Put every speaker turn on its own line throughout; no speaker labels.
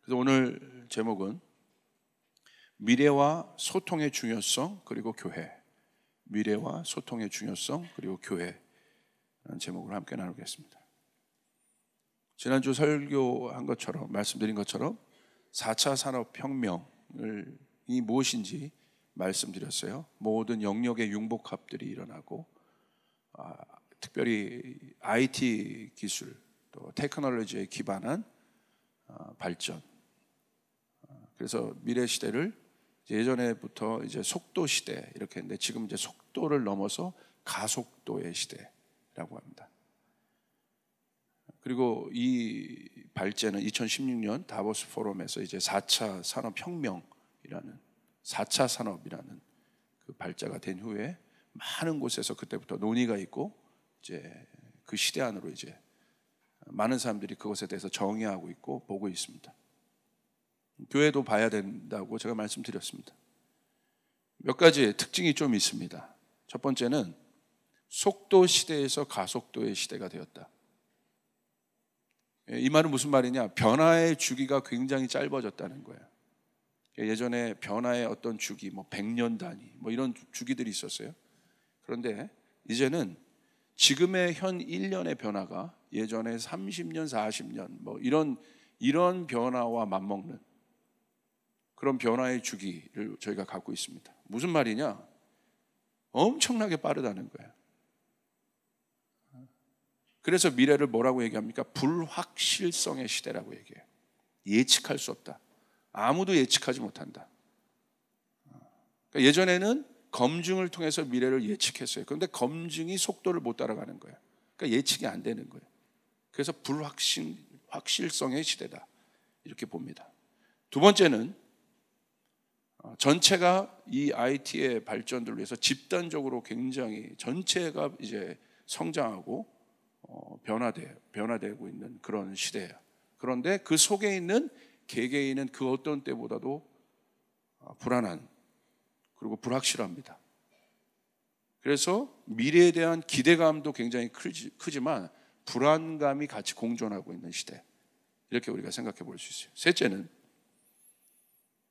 그래서 오늘 제목은 미래와 소통의 중요성 그리고 교회. 미래와 소통의 중요성 그리고 교회라는 제목으로 함께 나누겠습니다. 지난주 설교한 것처럼 말씀드린 것처럼 4차 산업혁명이 무엇인지 말씀드렸어요. 모든 영역의 융복합들이 일어나고 특별히 IT 기술 또 테크놀로지에 기반한 발전. 그래서 미래 시대를 예전에부터 이제 속도 시대 이렇게 했는데 지금 이제 속도를 넘어서 가속도의 시대라고 합니다. 그리고 이 발제는 2016년 다보스 포럼에서 이제 4차 산업혁명이라는 4차 산업이라는 그 발자가 된 후에 많은 곳에서 그때부터 논의가 있고 이제 그 시대 안으로 이제 많은 사람들이 그것에 대해서 정의하고 있고 보고 있습니다. 교회도 봐야 된다고 제가 말씀드렸습니다. 몇 가지 특징이 좀 있습니다. 첫 번째는 속도 시대에서 가속도의 시대가 되었다. 이 말은 무슨 말이냐? 변화의 주기가 굉장히 짧아졌다는 거예요. 예전에 변화의 어떤 주기, 100년 단위, 이런 주기들이 있었어요. 그런데 이제는 지금의 현 1년의 변화가 예전에 30년, 40년, 이런 변화와 맞먹는 그런 변화의 주기를 저희가 갖고 있습니다. 무슨 말이냐? 엄청나게 빠르다는 거예요. 그래서 미래를 뭐라고 얘기합니까? 불확실성의 시대라고 얘기해요. 예측할 수 없다. 아무도 예측하지 못한다. 그러니까 예전에는 검증을 통해서 미래를 예측했어요. 그런데 검증이 속도를 못 따라가는 거예요. 그러니까 예측이 안 되는 거예요. 그래서 불확실성의 시대다. 이렇게 봅니다. 두 번째는 전체가 이 IT의 발전들을 위해서 집단적으로 굉장히 전체가 이제 성장하고 변화되고 있는 그런 시대예요. 그런데 그 속에 있는 개개인은 그 어떤 때보다도 불안한 그리고 불확실합니다. 그래서 미래에 대한 기대감도 굉장히 크지만 불안감이 같이 공존하고 있는 시대. 이렇게 우리가 생각해 볼 수 있어요. 셋째는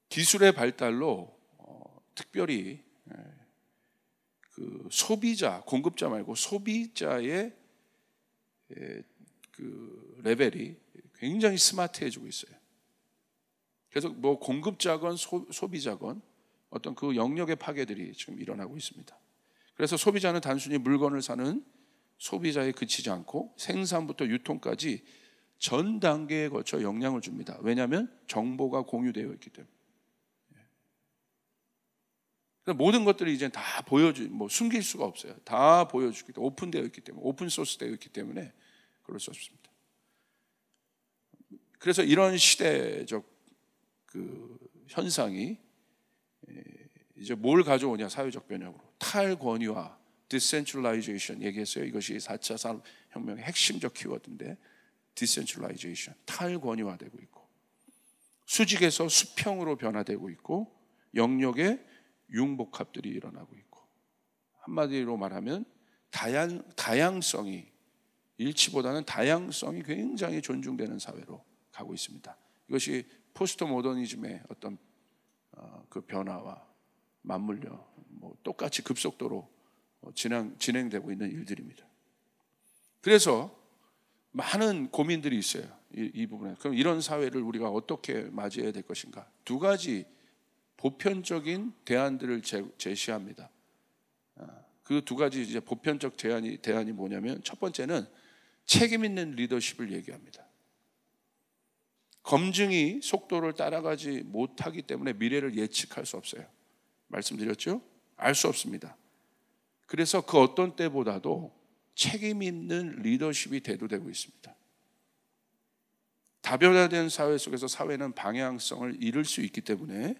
기술의 발달로 특별히 그 소비자, 공급자 말고 소비자의 그 레벨이 굉장히 스마트해지고 있어요. 그래서 공급자건 소비자건 어떤 그 영역의 파괴들이 지금 일어나고 있습니다. 그래서 소비자는 단순히 물건을 사는 소비자에 그치지 않고 생산부터 유통까지 전 단계에 거쳐 영향을 줍니다. 왜냐하면 정보가 공유되어 있기 때문에. 모든 것들이 이제 다 숨길 수가 없어요. 다 보여주기 때문에 오픈되어 있기 때문에 오픈 소스 되어 있기 때문에 그럴 수 없습니다. 그래서 이런 시대적 그 현상이 이제 뭘 가져오냐? 사회적 변혁으로 탈권위화, 디센트럴라이제이션 얘기했어요. 이것이 4차 산업혁명의 핵심적 키워드인데 디센트럴라이제이션, 탈권위화되고 있고 수직에서 수평으로 변화되고 있고 영역의 융복합들이 일어나고 있고 한마디로 말하면 다양성이 일치보다는 다양성이 굉장히 존중되는 사회로 가고 있습니다. 이것이 포스트 모더니즘의 어떤 그 변화와 맞물려 똑같이 급속도로 진행되고 있는 일들입니다. 그래서 많은 고민들이 있어요. 이 부분에. 그럼 이런 사회를 우리가 어떻게 맞이해야 될 것인가? 두 가지 보편적인 대안들을 제시합니다. 그 두 가지 이제 보편적 대안이 뭐냐면 첫 번째는 책임 있는 리더십을 얘기합니다. 검증이 속도를 따라가지 못하기 때문에 미래를 예측할 수 없어요. 말씀드렸죠? 알 수 없습니다. 그래서 그 어떤 때보다도 책임 있는 리더십이 대두되고 있습니다. 다변화된 사회 속에서 사회는 방향성을 잃을 수 있기 때문에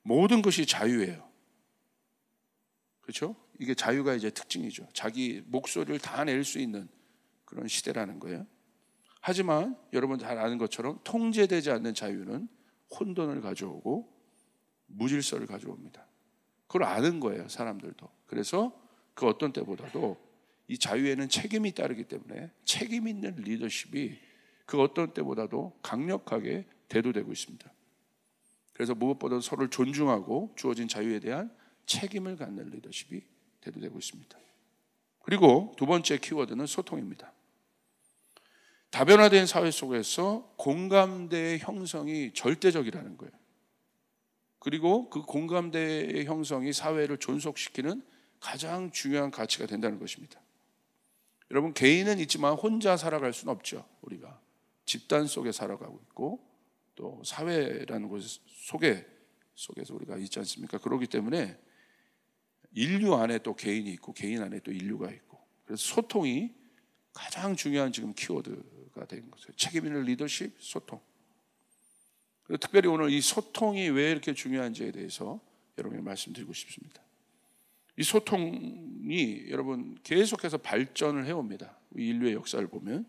모든 것이 자유예요. 그렇죠? 이게 자유가 이제 특징이죠. 자기 목소리를 다 낼 수 있는 그런 시대라는 거예요. 하지만 여러분 잘 아는 것처럼 통제되지 않는 자유는 혼돈을 가져오고 무질서를 가져옵니다. 그걸 아는 거예요, 사람들도. 그래서 그 어떤 때보다도 이 자유에는 책임이 따르기 때문에 책임 있는 리더십이 그 어떤 때보다도 강력하게 대두되고 있습니다. 그래서 무엇보다 서로를 존중하고 주어진 자유에 대한 책임을 갖는 리더십이 대두되고 있습니다. 그리고 두 번째 키워드는 소통입니다. 다변화된 사회 속에서 공감대의 형성이 절대적이라는 거예요. 그리고 그 공감대의 형성이 사회를 존속시키는 가장 중요한 가치가 된다는 것입니다. 여러분, 개인은 있지만 혼자 살아갈 수는 없죠. 우리가 집단 속에 살아가고 있고 또 사회라는 곳 속에서 우리가 있지 않습니까? 그렇기 때문에 인류 안에 또 개인이 있고 개인 안에 또 인류가 있고, 그래서 소통이 가장 중요한 지금 키워드가 된 거죠. 책임 있는 리더십, 소통. 그리고 특별히 오늘 이 소통이 왜 이렇게 중요한지에 대해서 여러분에게 말씀드리고 싶습니다. 이 소통이 여러분 계속해서 발전을 해옵니다. 인류의 역사를 보면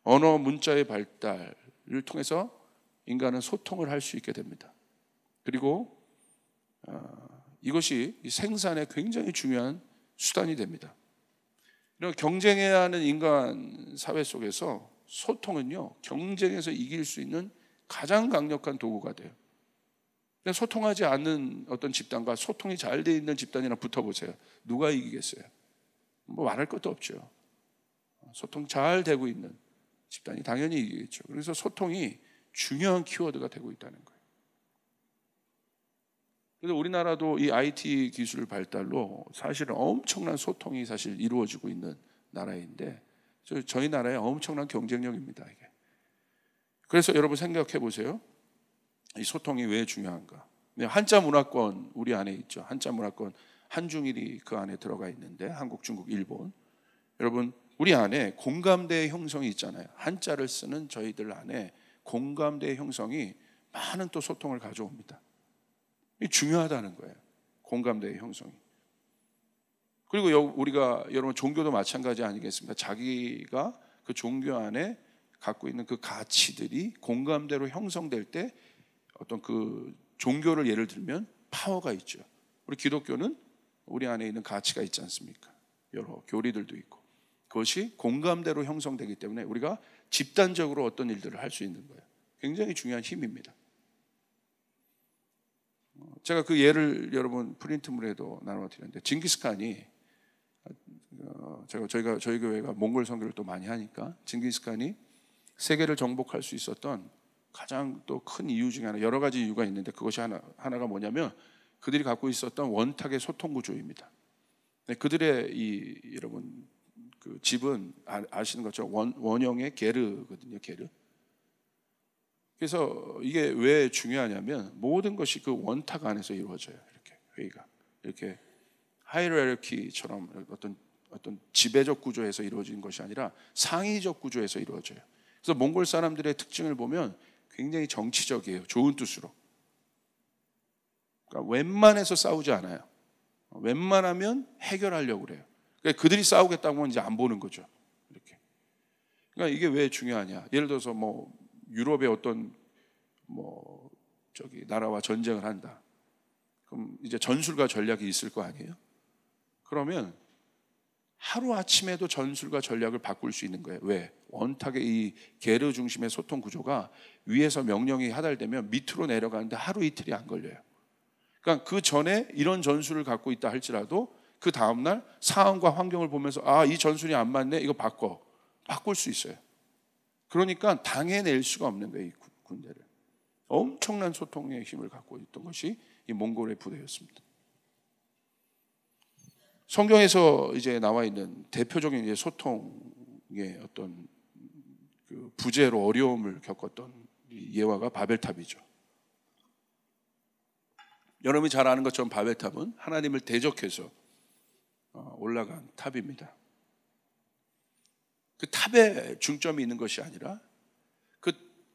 언어 문자의 발달을 통해서 인간은 소통을 할 수 있게 됩니다. 그리고 이것이 생산에 굉장히 중요한 수단이 됩니다. 이런 경쟁해야 하는 인간 사회 속에서 소통은요, 경쟁에서 이길 수 있는 가장 강력한 도구가 돼요. 소통하지 않는 어떤 집단과 소통이 잘 돼 있는 집단이랑 붙어보세요. 누가 이기겠어요? 뭐 말할 것도 없죠. 소통 잘 되고 있는 집단이 당연히 이기겠죠. 그래서 소통이 중요한 키워드가 되고 있다는 거예요. 그래서 우리나라도 이 IT 기술 발달로 사실은 엄청난 소통이 사실 이루어지고 있는 나라인데 저희 나라의 엄청난 경쟁력입니다, 이게. 그래서 여러분 생각해 보세요. 이 소통이 왜 중요한가? 한자 문화권 우리 안에 있죠. 한자 문화권 한중일이 그 안에 들어가 있는데 한국, 중국, 일본. 여러분 우리 안에 공감대의 형성이 있잖아요. 한자를 쓰는 저희들 안에 공감대의 형성이 많은 또 소통을 가져옵니다. 이게 중요하다는 거예요. 공감대의 형성이. 그리고 우리가 여러분 종교도 마찬가지 아니겠습니까? 자기가 그 종교 안에 갖고 있는 그 가치들이 공감대로 형성될 때 어떤 그 종교를 예를 들면 파워가 있죠. 우리 기독교는 우리 안에 있는 가치가 있지 않습니까? 여러 교리들도 있고 그것이 공감대로 형성되기 때문에 우리가 집단적으로 어떤 일들을 할 수 있는 거예요. 굉장히 중요한 힘입니다. 제가 그 예를 여러분 프린트물에도 나눠드렸는데 징기스칸이 저희 교회가 몽골 선교를 또 많이 하니까 징기스칸이 세계를 정복할 수 있었던 가장 또 큰 이유 중에 하나, 여러 가지 이유가 있는데 그것이 하나가 뭐냐면 그들이 갖고 있었던 원탁의 소통 구조입니다. 그들의 여러분 그 집은 아시는 것처럼 원형의 게르거든요, 게르. 그래서 이게 왜 중요하냐면 모든 것이 그 원탁 안에서 이루어져요. 이렇게 회의가 이렇게 하이라르키처럼 어떤 지배적 구조에서 이루어진 것이 아니라 상위적 구조에서 이루어져요. 그래서 몽골 사람들의 특징을 보면 굉장히 정치적이에요. 좋은 뜻으로. 그러니까 웬만해서 싸우지 않아요. 웬만하면 해결하려고 그래요. 그러니까 그들이 싸우겠다고 하면 이제 안 보는 거죠. 이렇게. 그러니까 이게 왜 중요하냐? 예를 들어서 뭐 유럽의 어떤 나라와 전쟁을 한다. 그럼 이제 전술과 전략이 있을 거 아니에요? 그러면 하루 아침에도 전술과 전략을 바꿀 수 있는 거예요. 왜? 원탁의 이 게르 중심의 소통 구조가 위에서 명령이 하달되면 밑으로 내려가는데 하루 이틀이 안 걸려요. 그러니까 그 전에 이런 전술을 갖고 있다 할지라도 그 다음날 상황과 환경을 보면서 이 전술이 안 맞네, 이거 바꿀 수 있어요. 그러니까 당해낼 수가 없는 거예요, 이 군대를. 엄청난 소통의 힘을 갖고 있던 것이 이 몽골의 부대였습니다. 성경에서 이제 나와 있는 대표적인 이제 소통의 어떤 그 부재로 어려움을 겪었던 이 예화가 바벨탑이죠. 여러분이 잘 아는 것처럼 바벨탑은 하나님을 대적해서 올라간 탑입니다. 그 탑에 중점이 있는 것이 아니라 그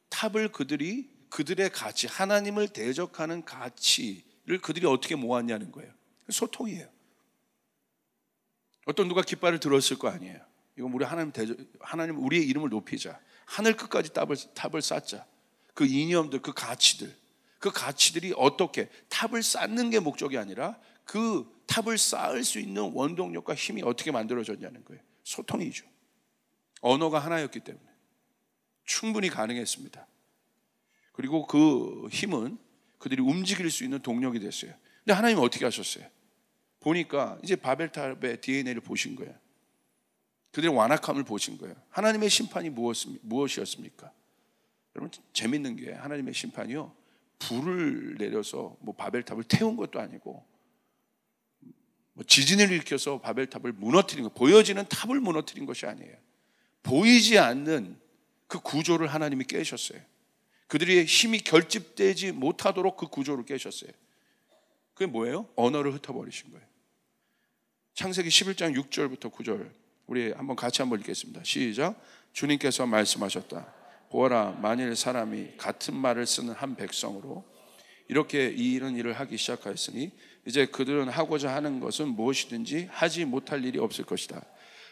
탑을 그들의 가치, 하나님을 대적하는 가치를 그들이 어떻게 모았냐는 거예요. 소통이에요. 어떤 누가 깃발을 들었을 거 아니에요. 이건 우리 하나님 우리의 이름을 높이자. 하늘 끝까지 탑을 쌓자. 그 이념들, 그 가치들이 어떻게 탑을 쌓는 게 목적이 아니라 그 탑을 쌓을 수 있는 원동력과 힘이 어떻게 만들어졌냐는 거예요. 소통이죠. 언어가 하나였기 때문에 충분히 가능했습니다. 그리고 그 힘은 그들이 움직일 수 있는 동력이 됐어요. 근데 하나님은 어떻게 하셨어요? 보니까 이제 바벨탑의 DNA를 보신 거예요. 그들의 완악함을 보신 거예요. 하나님의 심판이 무엇이었습니까? 여러분, 재밌는 게 하나님의 심판이요, 불을 내려서 뭐 바벨탑을 태운 것도 아니고 뭐 지진을 일으켜서 바벨탑을 무너뜨린 거, 보여지는 탑을 무너뜨린 것이 아니에요. 보이지 않는 그 구조를 하나님이 깨셨어요. 그들의 힘이 결집되지 못하도록 그 구조를 깨셨어요. 그게 뭐예요? 언어를 흩어버리신 거예요. 창세기 11장 6절부터 9절 우리 한번 같이 한번 읽겠습니다. 시작. 주님께서 말씀하셨다. 보아라, 만일 사람이 같은 말을 쓰는 한 백성으로 이렇게 이런 일을 하기 시작하였으니 이제 그들은 하고자 하는 것은 무엇이든지 하지 못할 일이 없을 것이다.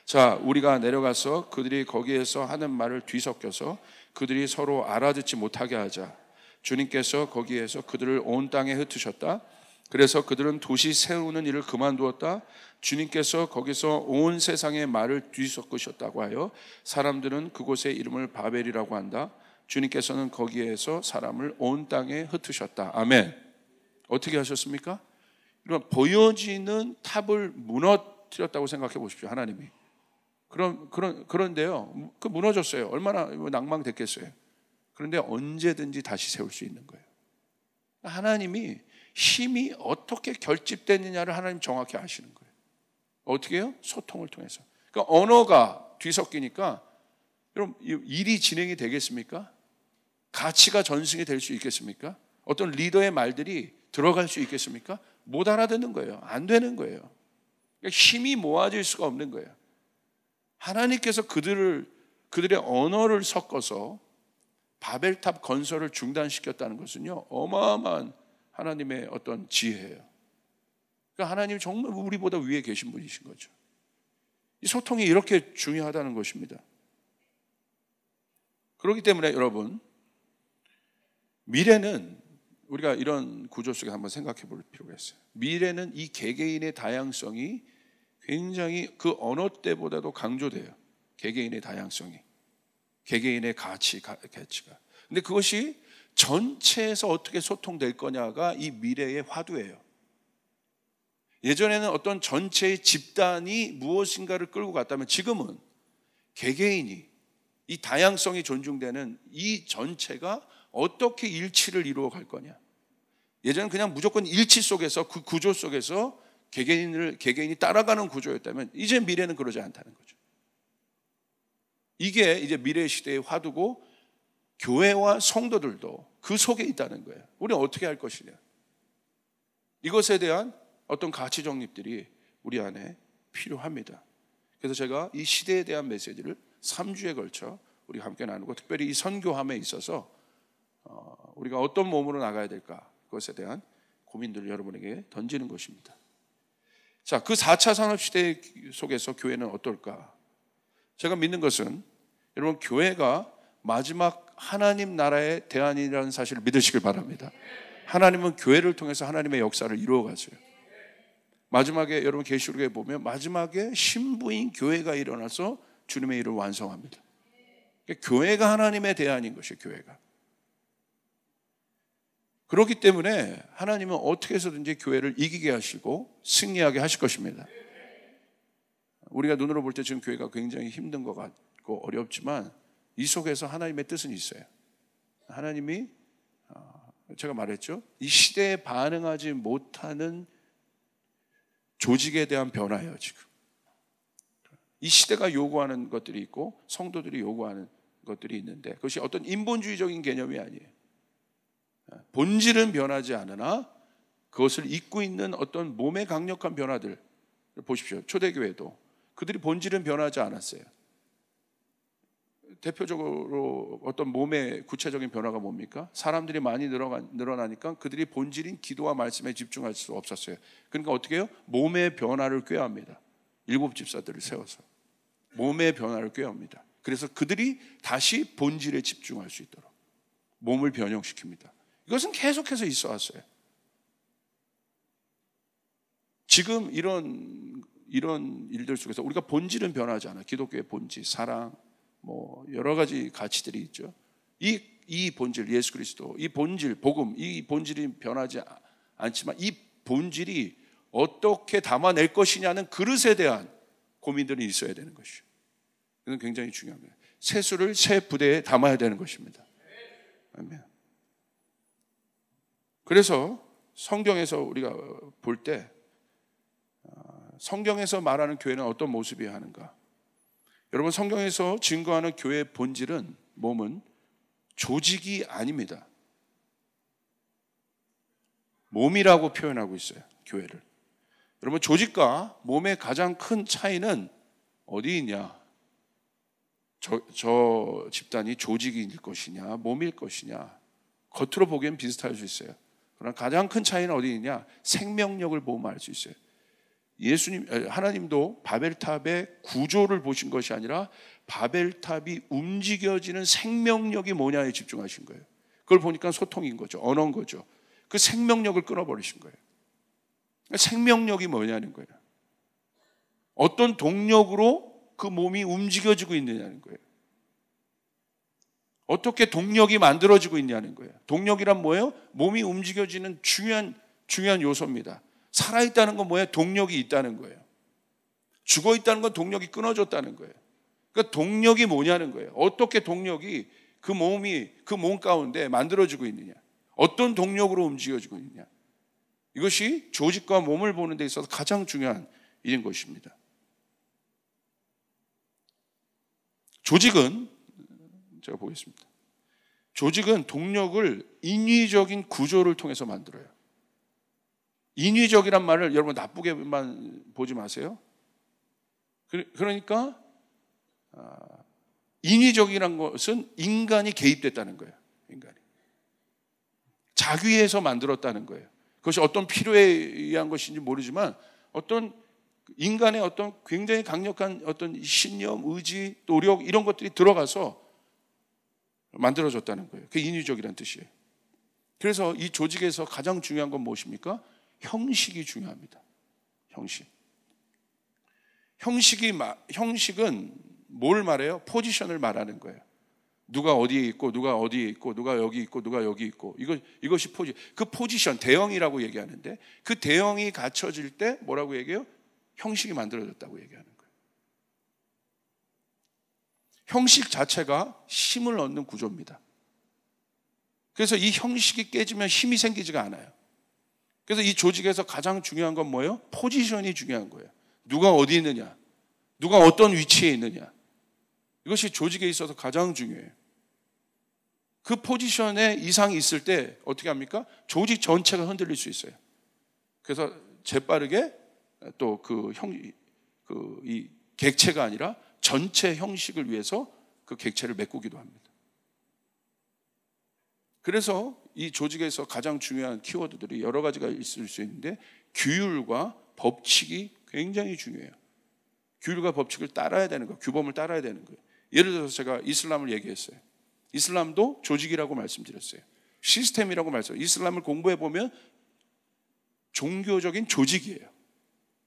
자, 우리가 내려가서 그들이 거기에서 하는 말을 뒤섞여서 그들이 서로 알아듣지 못하게 하자. 주님께서 거기에서 그들을 온 땅에 흩으셨다. 그래서 그들은 도시 세우는 일을 그만두었다. 주님께서 거기서 온 세상의 말을 뒤섞으셨다고 하여 사람들은 그곳의 이름을 바벨이라고 한다. 주님께서는 거기에서 사람을 온 땅에 흩으셨다. 아멘. 어떻게 하셨습니까? 이런 보여지는 탑을 무너뜨렸다고 생각해 보십시오. 하나님이. 그런데요, 그 무너졌어요. 얼마나 낭망됐겠어요. 그런데 언제든지 다시 세울 수 있는 거예요. 하나님이 힘이 어떻게 결집되느냐를 하나님 정확히 아시는 거예요. 어떻게 해요? 소통을 통해서. 그러니까 언어가 뒤섞이니까 여러분, 일이 진행이 되겠습니까? 가치가 전승이 될 수 있겠습니까? 어떤 리더의 말들이 들어갈 수 있겠습니까? 못 알아듣는 거예요. 안 되는 거예요. 그러니까 힘이 모아질 수가 없는 거예요. 하나님께서 그들의 언어를 섞어서 바벨탑 건설을 중단시켰다는 것은요, 어마어마한 하나님의 어떤 지혜예요. 그러니까 하나님이 정말 우리보다 위에 계신 분이신 거죠. 이 소통이 이렇게 중요하다는 것입니다. 그렇기 때문에 여러분, 미래는 우리가 이런 구조 속에 한번 생각해 볼 필요가 있어요. 미래는 이 개개인의 다양성이 굉장히 그 어느 때보다도 강조돼요. 개개인의 다양성이, 개개인의 가치가. 근데 그것이 전체에서 어떻게 소통될 거냐가 이 미래의 화두예요. 예전에는 어떤 전체의 집단이 무엇인가를 끌고 갔다면 지금은 개개인이, 이 다양성이 존중되는 이 전체가 어떻게 일치를 이루어 갈 거냐. 예전엔 그냥 무조건 일치 속에서, 그 구조 속에서 개개인이 따라가는 구조였다면 이제 미래는 그러지 않다는 거죠. 이게 이제 미래 시대의 화두고 교회와 성도들도 그 속에 있다는 거예요. 우리는 어떻게 할 것이냐. 이것에 대한 어떤 가치 정립들이 우리 안에 필요합니다. 그래서 제가 이 시대에 대한 메시지를 3주에 걸쳐 우리가 함께 나누고, 특별히 이 선교함에 있어서 우리가 어떤 몸으로 나가야 될까, 그것에 대한 고민들을 여러분에게 던지는 것입니다. 자, 그 4차 산업시대 속에서 교회는 어떨까? 제가 믿는 것은 여러분, 교회가 마지막 하나님 나라의 대안이라는 사실을 믿으시길 바랍니다. 하나님은 교회를 통해서 하나님의 역사를 이루어 가세요. 마지막에 여러분 계시록에 보면 마지막에 신부인 교회가 일어나서 주님의 일을 완성합니다. 그러니까 교회가 하나님의 대안인 것이에요. 교회가. 그렇기 때문에 하나님은 어떻게 해서든지 교회를 이기게 하시고 승리하게 하실 것입니다. 우리가 눈으로 볼 때 지금 교회가 굉장히 힘든 것 같고 어렵지만 이 속에서 하나님의 뜻은 있어요. 하나님이, 제가 말했죠, 이 시대에 반응하지 못하는 조직에 대한 변화예요. 지금 이 시대가 요구하는 것들이 있고 성도들이 요구하는 것들이 있는데, 그것이 어떤 인본주의적인 개념이 아니에요. 본질은 변하지 않으나 그것을 잇고 있는 어떤 몸의 강력한 변화들 보십시오. 초대교회도 그들이 본질은 변하지 않았어요. 대표적으로 어떤 몸의 구체적인 변화가 뭡니까? 사람들이 많이 늘어나니까 그들이 본질인 기도와 말씀에 집중할 수 없었어요. 그러니까 어떻게 해요? 몸의 변화를 꾀합니다. 7 집사들을 세워서 몸의 변화를 꾀합니다. 그래서 그들이 다시 본질에 집중할 수 있도록 몸을 변형시킵니다. 이것은 계속해서 있어 왔어요. 지금 이런 일들 속에서 우리가 본질은 변하지 않아. 기독교의 본질, 사랑, 뭐 여러 가지 가치들이 있죠. 이 이 본질, 예수 그리스도, 이 본질, 복음, 이 본질이 변하지 않지만 이 본질이 어떻게 담아낼 것이냐는 그릇에 대한 고민들이 있어야 되는 것이죠. 이건 굉장히 중요한 거예요. 세수를 새 부대에 담아야 되는 것입니다. 아멘. 그래서 성경에서 우리가 볼 때 성경에서 말하는 교회는 어떤 모습이어야 하는가? 여러분, 성경에서 증거하는 교회의 본질은, 몸은 조직이 아닙니다. 몸이라고 표현하고 있어요, 교회를. 여러분, 조직과 몸의 가장 큰 차이는 어디 있냐? 저 집단이 조직일 것이냐, 몸일 것이냐. 겉으로 보기엔 비슷할 수 있어요. 그러나 가장 큰 차이는 어디 있냐? 생명력을 보면 알 수 있어요. 하나님도 바벨탑의 구조를 보신 것이 아니라 바벨탑이 움직여지는 생명력이 뭐냐에 집중하신 거예요. 그걸 보니까 소통인 거죠. 언어인 거죠. 그 생명력을 끊어버리신 거예요. 생명력이 뭐냐는 거예요. 어떤 동력으로 그 몸이 움직여지고 있느냐는 거예요. 어떻게 동력이 만들어지고 있냐는 거예요. 동력이란 뭐예요? 몸이 움직여지는 중요한 요소입니다. 살아있다는 건 뭐예요? 동력이 있다는 거예요. 죽어있다는 건 동력이 끊어졌다는 거예요. 그러니까 동력이 뭐냐는 거예요. 어떻게 동력이 그 몸 가운데 만들어지고 있느냐. 어떤 동력으로 움직여지고 있느냐. 이것이 조직과 몸을 보는 데 있어서 가장 중요한 일인 것입니다. 조직은, 제가 보겠습니다. 조직은 동력을 인위적인 구조를 통해서 만들어요. 인위적이란 말을 여러분 나쁘게만 보지 마세요. 그러니까 인위적이란 것은 인간이 개입됐다는 거예요. 인간이 자기에서 만들었다는 거예요. 그것이 어떤 필요에 의한 것인지 모르지만 어떤 인간의 어떤 굉장히 강력한 어떤 신념, 의지, 노력 이런 것들이 들어가서 만들어졌다는 거예요. 그게 인위적이라는 뜻이에요. 그래서 이 조직에서 가장 중요한 건 무엇입니까? 형식이 중요합니다. 형식은 뭘 말해요? 포지션을 말하는 거예요. 누가 어디에 있고, 누가 어디에 있고, 누가 여기 있고, 누가 여기 있고. 이것이 그 포지션, 대형이라고 얘기하는데, 그 대형이 갖춰질 때 뭐라고 얘기해요? 형식이 만들어졌다고 얘기하는 거예요. 형식 자체가 힘을 얻는 구조입니다. 그래서 이 형식이 깨지면 힘이 생기지가 않아요. 그래서 이 조직에서 가장 중요한 건 뭐예요? 포지션이 중요한 거예요. 누가 어디 있느냐, 누가 어떤 위치에 있느냐. 이것이 조직에 있어서 가장 중요해요. 그 포지션에 이상이 있을 때 어떻게 합니까? 조직 전체가 흔들릴 수 있어요. 그래서 재빠르게 또 이 객체가 아니라 전체 형식을 위해서 그 객체를 메꾸기도 합니다. 그래서 이 조직에서 가장 중요한 키워드들이 여러 가지가 있을 수 있는데, 규율과 법칙이 굉장히 중요해요. 규율과 법칙을 따라야 되는 거예요. 규범을 따라야 되는 거예요. 예를 들어서 제가 이슬람을 얘기했어요. 이슬람도 조직이라고 말씀드렸어요. 시스템이라고 말씀드렸어요. 이슬람을 공부해 보면 종교적인 조직이에요.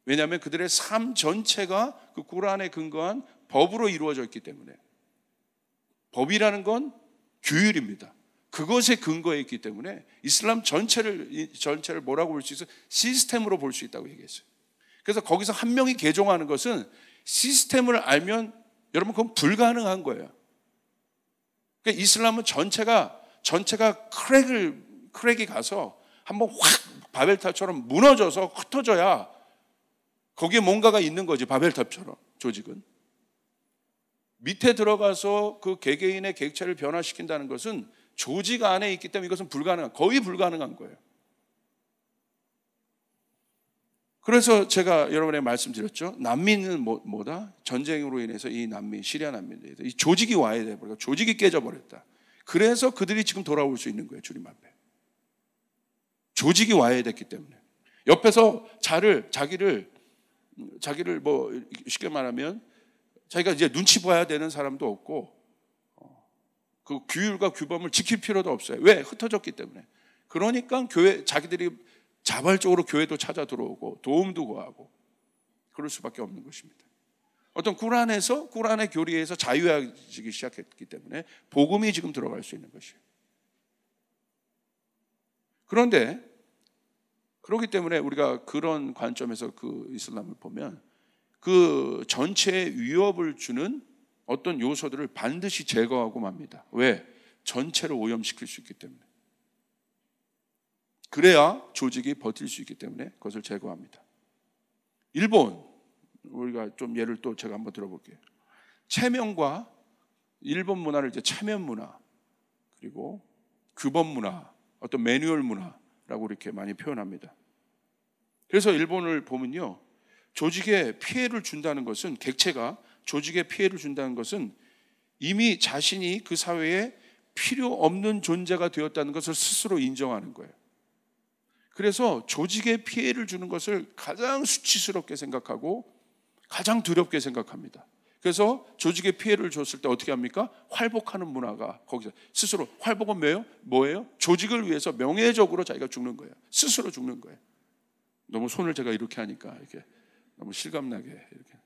왜냐하면 그들의 삶 전체가 그 꾸란에 근거한 법으로 이루어져 있기 때문에. 법이라는 건 규율입니다. 그것에 근거해 있기 때문에 이슬람 전체를 뭐라고 볼 수 있어요? 시스템으로 볼 수 있다고 얘기했어요. 그래서 거기서 한 명이 개종하는 것은 시스템을 알면 여러분 그건 불가능한 거예요. 그러니까 이슬람은 전체가 크랙이 가서 한번 확 바벨탑처럼 무너져서 흩어져야 거기에 뭔가가 있는 거지. 바벨탑처럼 조직은 밑에 들어가서 그 개개인의 객체를 변화시킨다는 것은 조직 안에 있기 때문에 이것은 거의 불가능한 거예요. 그래서 제가 여러분에게 말씀드렸죠. 난민은 뭐다? 전쟁으로 인해서 이 난민, 시리아 난민에 대해서 이 조직이 와야 돼. 조직이 깨져버렸다. 그래서 그들이 지금 돌아올 수 있는 거예요. 주님 앞에. 조직이 와야 됐기 때문에. 옆에서 자기를 뭐 쉽게 말하면 자기가 이제 눈치 봐야 되는 사람도 없고, 그 규율과 규범을 지킬 필요도 없어요. 왜? 흩어졌기 때문에. 그러니까 자기들이 자발적으로 교회도 찾아 들어오고 도움도 구하고 그럴 수밖에 없는 것입니다. 어떤 꾸란의 교리에서 자유해지기 시작했기 때문에 복음이 지금 들어갈 수 있는 것이에요. 그런데 그렇기 때문에 우리가 그런 관점에서 그 이슬람을 보면 그 전체에 위협을 주는 어떤 요소들을 반드시 제거하고 맙니다. 왜? 전체를 오염시킬 수 있기 때문에. 그래야 조직이 버틸 수 있기 때문에 그것을 제거합니다. 일본, 우리가 좀 예를 또 제가 한번 들어볼게요. 체면과 일본 문화를 이제 체면 문화, 그리고 규범 문화, 어떤 매뉴얼 문화라고 이렇게 많이 표현합니다. 그래서 일본을 보면요, 조직에 피해를 준다는 것은, 객체가 조직에 피해를 준다는 것은 이미 자신이 그 사회에 필요 없는 존재가 되었다는 것을 스스로 인정하는 거예요. 그래서 조직에 피해를 주는 것을 가장 수치스럽게 생각하고 가장 두렵게 생각합니다. 그래서 조직에 피해를 줬을 때 어떻게 합니까? 활복하는 문화가 거기서 스스로, 활복은 뭐예요? 조직을 위해서 명예적으로 자기가 죽는 거예요. 스스로 죽는 거예요. 너무 손을 제가 이렇게 하니까 이렇게 너무 실감나게 이렇게.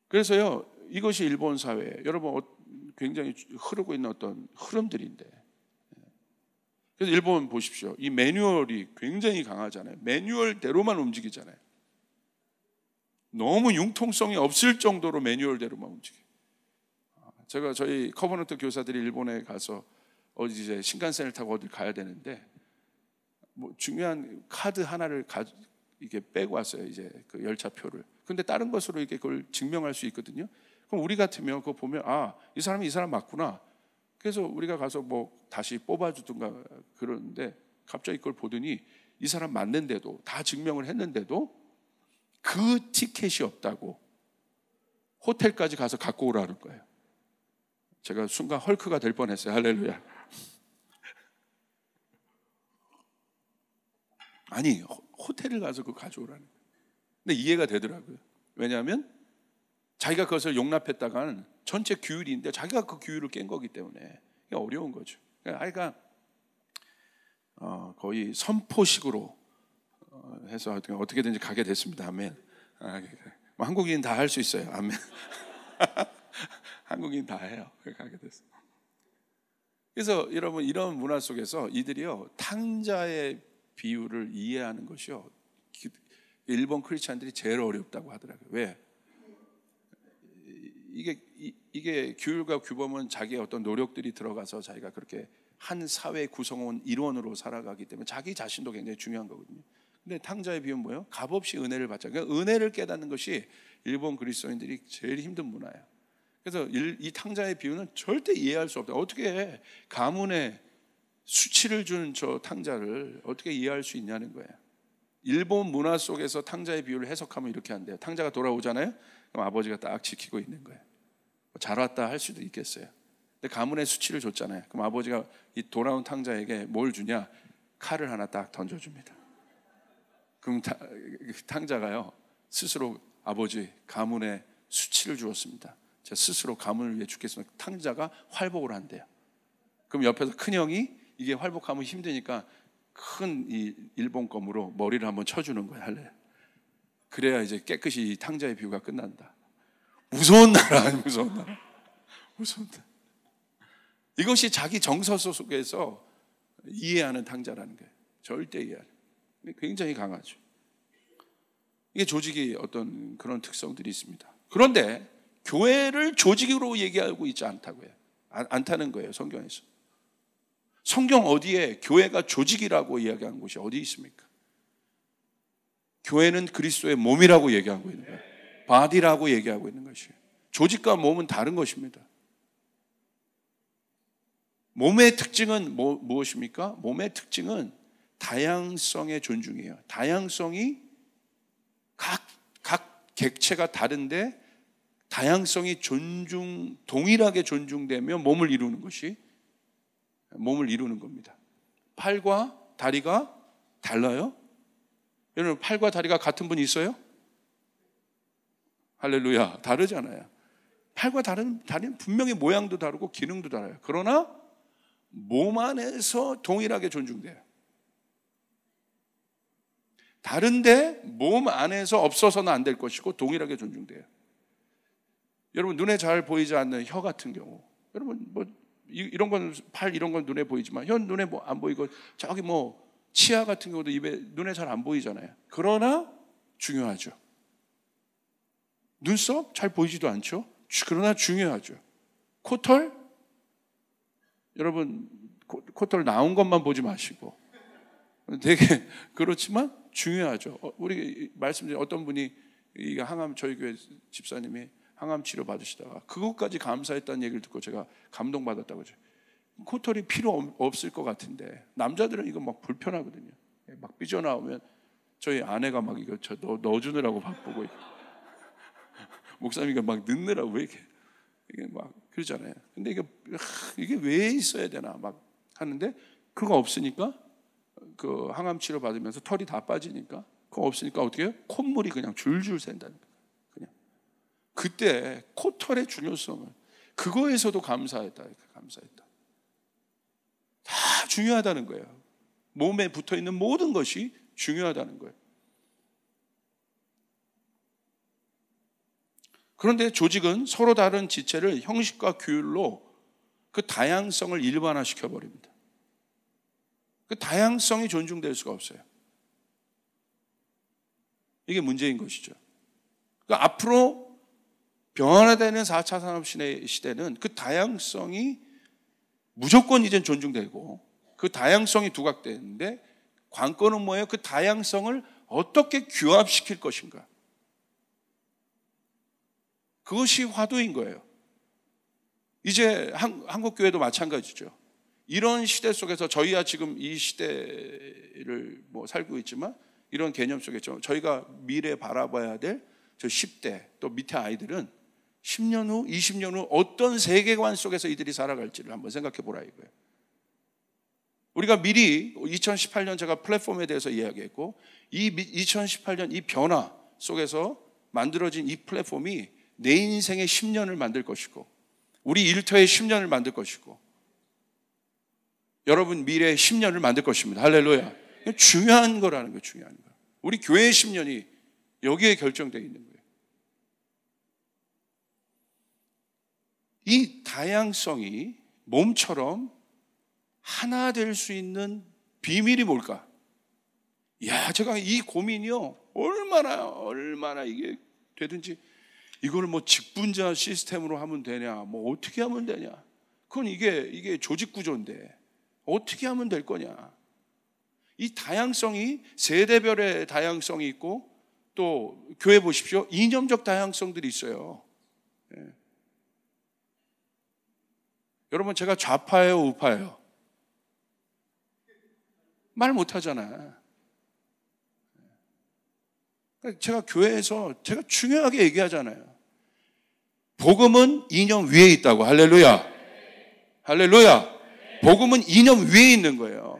그래서요, 이것이 일본 사회, 여러분 굉장히 흐르고 있는 어떤 흐름들인데, 그래서 일본 보십시오. 이 매뉴얼이 굉장히 강하잖아요. 매뉴얼대로만 움직이잖아요. 너무 융통성이 없을 정도로 매뉴얼대로만 움직여요. 제가 저희 커버넌트 교사들이 일본에 가서 어디 이제 신칸센을 타고 어디 가야 되는데, 뭐 중요한 카드 하나를 이게 빼고 왔어요. 이제 그 열차표를. 근데 다른 것으로 이렇게 그걸 증명할 수 있거든요. 그럼 우리 같으면 그거 보면 이 사람이 이 사람 맞구나. 그래서 우리가 가서 뭐 다시 뽑아주든가 그러는데, 갑자기 그걸 보더니 이 사람 맞는데도, 다 증명을 했는데도 그 티켓이 없다고 호텔까지 가서 갖고 오라는 거예요. 제가 순간 헐크가 될 뻔했어요. 할렐루야. 아니, 호텔을 가서 그거 가져오라는 거예요. 근데 이해가 되더라고요. 왜냐하면 자기가 그것을 용납했다가는 전체 규율인데 자기가 그 규율을 깬 거기 때문에 어려운 거죠. 그러니까 거의 선포식으로 해서 어떻게든지 가게 됐습니다. 아멘. 뭐 한국인 다 할 수 있어요. 아멘. 한국인 다 해요. 가게 됐어요. 그래서 여러분, 이런 문화 속에서 이들이요, 탕자의 비유를 이해하는 것이요, 일본 크리스찬들이 제일 어렵다고 하더라고요. 왜? 이게 규율과 규범은 자기의 어떤 노력들이 들어가서 자기가 그렇게 한 사회 구성원 일원으로 살아가기 때문에 자기 자신도 굉장히 중요한 거거든요. 근데 탕자의 비유는 뭐예요? 값없이 은혜를 받자. 그러니까 은혜를 깨닫는 것이 일본 그리스도인들이 제일 힘든 문화예요. 그래서 이 탕자의 비유는 절대 이해할 수 없다. 어떻게 가문에 수치를 준 저 탕자를 어떻게 이해할 수 있냐는 거예요. 일본 문화 속에서 탕자의 비유를 해석하면 이렇게 한대요. 탕자가 돌아오잖아요. 그럼 아버지가 딱 지키고 있는 거예요. 잘 왔다 할 수도 있겠어요. 근데 가문에 수치를 줬잖아요. 그럼 아버지가 이 돌아온 탕자에게 뭘 주냐? 칼을 하나 딱 던져줍니다. 그럼 탕자가요, 스스로 아버지, 가문에 수치를 주었습니다. 제가 스스로 가문을 위해 죽겠습니다. 탕자가 활복을 한대요. 그럼 옆에서 큰형이 이게 활복하면 힘드니까 큰 이 일본 검으로 머리를 한번 쳐주는 거야. 할래. 그래야 이제 깨끗이 이 탕자의 비유가 끝난다. 무서운 나라, 무서운 나라, 무서운 나라. 이것이 자기 정서 속에서 이해하는 탕자라는 거예요. 절대 이해하는. 굉장히 강하죠. 이게 조직이 어떤 그런 특성들이 있습니다. 그런데 교회를 조직으로 얘기하고 있지 않다고요. 않다는 거예요, 성경에서. 성경 어디에 교회가 조직이라고 이야기한 곳이 어디 있습니까? 교회는 그리스도의 몸이라고 얘기하고 있는 거예요. 바디라고 얘기하고 있는 것이에요. 조직과 몸은 다른 것입니다. 몸의 특징은 무엇입니까? 몸의 특징은 다양성의 존중이에요. 다양성이 각 객체가 다른데 다양성이 동일하게 존중되며 몸을 이루는 겁니다. 팔과 다리가 달라요? 여러분, 팔과 다리가 같은 분 있어요? 할렐루야. 다르잖아요. 팔과 다리는 분명히 모양도 다르고 기능도 달라요. 그러나 몸 안에서 동일하게 존중돼요. 다른데 몸 안에서 없어서는 안 될 것이고 동일하게 존중돼요. 여러분, 눈에 잘 보이지 않는 혀 같은 경우, 여러분 이런 건 팔 이런 건 눈에 보이지만 현 눈에 뭐 안 보이고 저기 뭐 치아 같은 경우도 입에 눈에 잘 안 보이잖아요. 그러나 중요하죠. 눈썹 잘 보이지도 않죠. 그러나 중요하죠. 코털 여러분 코털 나온 것만 보지 마시고 되게 그렇지만 중요하죠. 우리 말씀드린 어떤 분이 이 항암 저희 교회 집사님이 항암 치료 받으시다가 그것까지 감사했다는 얘기를 듣고 제가 감동받았다고 하죠. 코털이 필요 없을 것 같은데 남자들은 이거 막 불편하거든요. 막 삐져나오면 저희 아내가 막 이거 저 넣어주느라고 바쁘고 목사님이 막 넣느라고 왜 이게 막 그러잖아요. 근데 이게 왜 있어야 되나 막 하는데 그거 없으니까 그 항암 치료 받으면서 털이 다 빠지니까 그거 없으니까 어떻게 해요? 콧물이 그냥 줄줄 샌다는 거예요. 그냥 그때 코털의 중요성을 그거에서도 감사했다. 다 중요하다는 거예요. 몸에 붙어 있는 모든 것이 중요하다는 거예요. 그런데 조직은 서로 다른 지체를 형식과 규율로 그 다양성을 일반화시켜 버립니다. 그 다양성이 존중될 수가 없어요. 이게 문제인 것이죠. 그러니까 앞으로 변화되는 4차 산업 시대는 그 다양성이 무조건 이젠 존중되고 그 다양성이 두각되는데 관건은 뭐예요? 그 다양성을 어떻게 규합시킬 것인가? 그것이 화두인 거예요. 이제 한국 교회도 마찬가지죠. 이런 시대 속에서 저희야 지금 이 시대를 뭐 살고 있지만 이런 개념 속에서 저희가 미래 바라봐야 될 저 10대 또 밑에 아이들은 10년 후, 20년 후 어떤 세계관 속에서 이들이 살아갈지를 한번 생각해 보라 이거예요. 우리가 미리 2018년 제가 플랫폼에 대해서 이야기했고 이 2018년 이 변화 속에서 만들어진 이 플랫폼이 내 인생의 10년을 만들 것이고 우리 일터의 10년을 만들 것이고 여러분 미래의 10년을 만들 것입니다. 할렐루야. 중요한 거라는 거예요. 중요한 거. 우리 교회의 10년이 여기에 결정되어 있는 거예요. 이 다양성이 몸처럼 하나 될 수 있는 비밀이 뭘까? 제가 이 고민이요. 얼마나 이게 되든지 이걸 뭐 직분자 시스템으로 하면 되냐? 뭐 어떻게 하면 되냐? 그건 이게 조직 구조인데 어떻게 하면 될 거냐? 이 다양성이 세대별의 다양성이 있고 또 교회 보십시오. 이념적 다양성들이 있어요. 여러분 제가 좌파예요, 우파예요? 말 못하잖아. 제가 교회에서 제가 중요하게 얘기하잖아요. 복음은 이념 위에 있다고. 할렐루야. 할렐루야. 복음은 이념 위에 있는 거예요.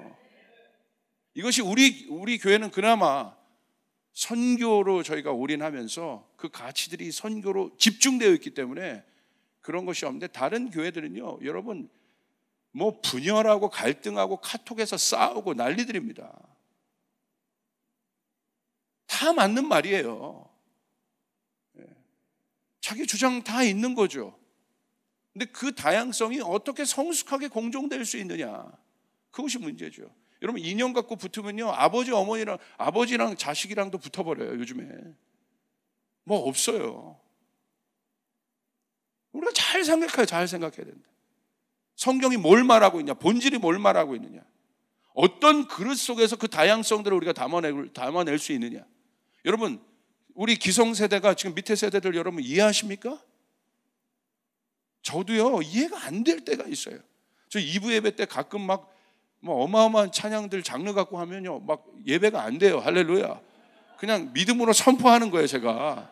이것이 우리 교회는 그나마 선교로 저희가 올인하면서 그 가치들이 선교로 집중되어 있기 때문에 그런 것이 없는데 다른 교회들은요, 여러분 뭐 분열하고 갈등하고 카톡에서 싸우고 난리들입니다. 다 맞는 말이에요. 자기 주장 다 있는 거죠. 근데 그 다양성이 어떻게 성숙하게 공존될 수 있느냐, 그것이 문제죠. 여러분 인연 갖고 붙으면요, 아버지 어머니랑 아버지랑 자식이랑도 붙어버려요. 요즘에 뭐 없어요. 우리가 잘 생각해야 된다. 성경이 뭘 말하고 있냐, 본질이 뭘 말하고 있느냐, 어떤 그릇 속에서 그 다양성들을 우리가 담아낼 수 있느냐. 여러분 우리 기성세대가 지금 밑에 세대들 여러분 이해하십니까? 저도요 이해가 안 될 때가 있어요. 저 2부 예배 때 가끔 막 뭐 어마어마한 찬양들 장르 갖고 하면요 막 예배가 안 돼요. 할렐루야. 그냥 믿음으로 선포하는 거예요. 제가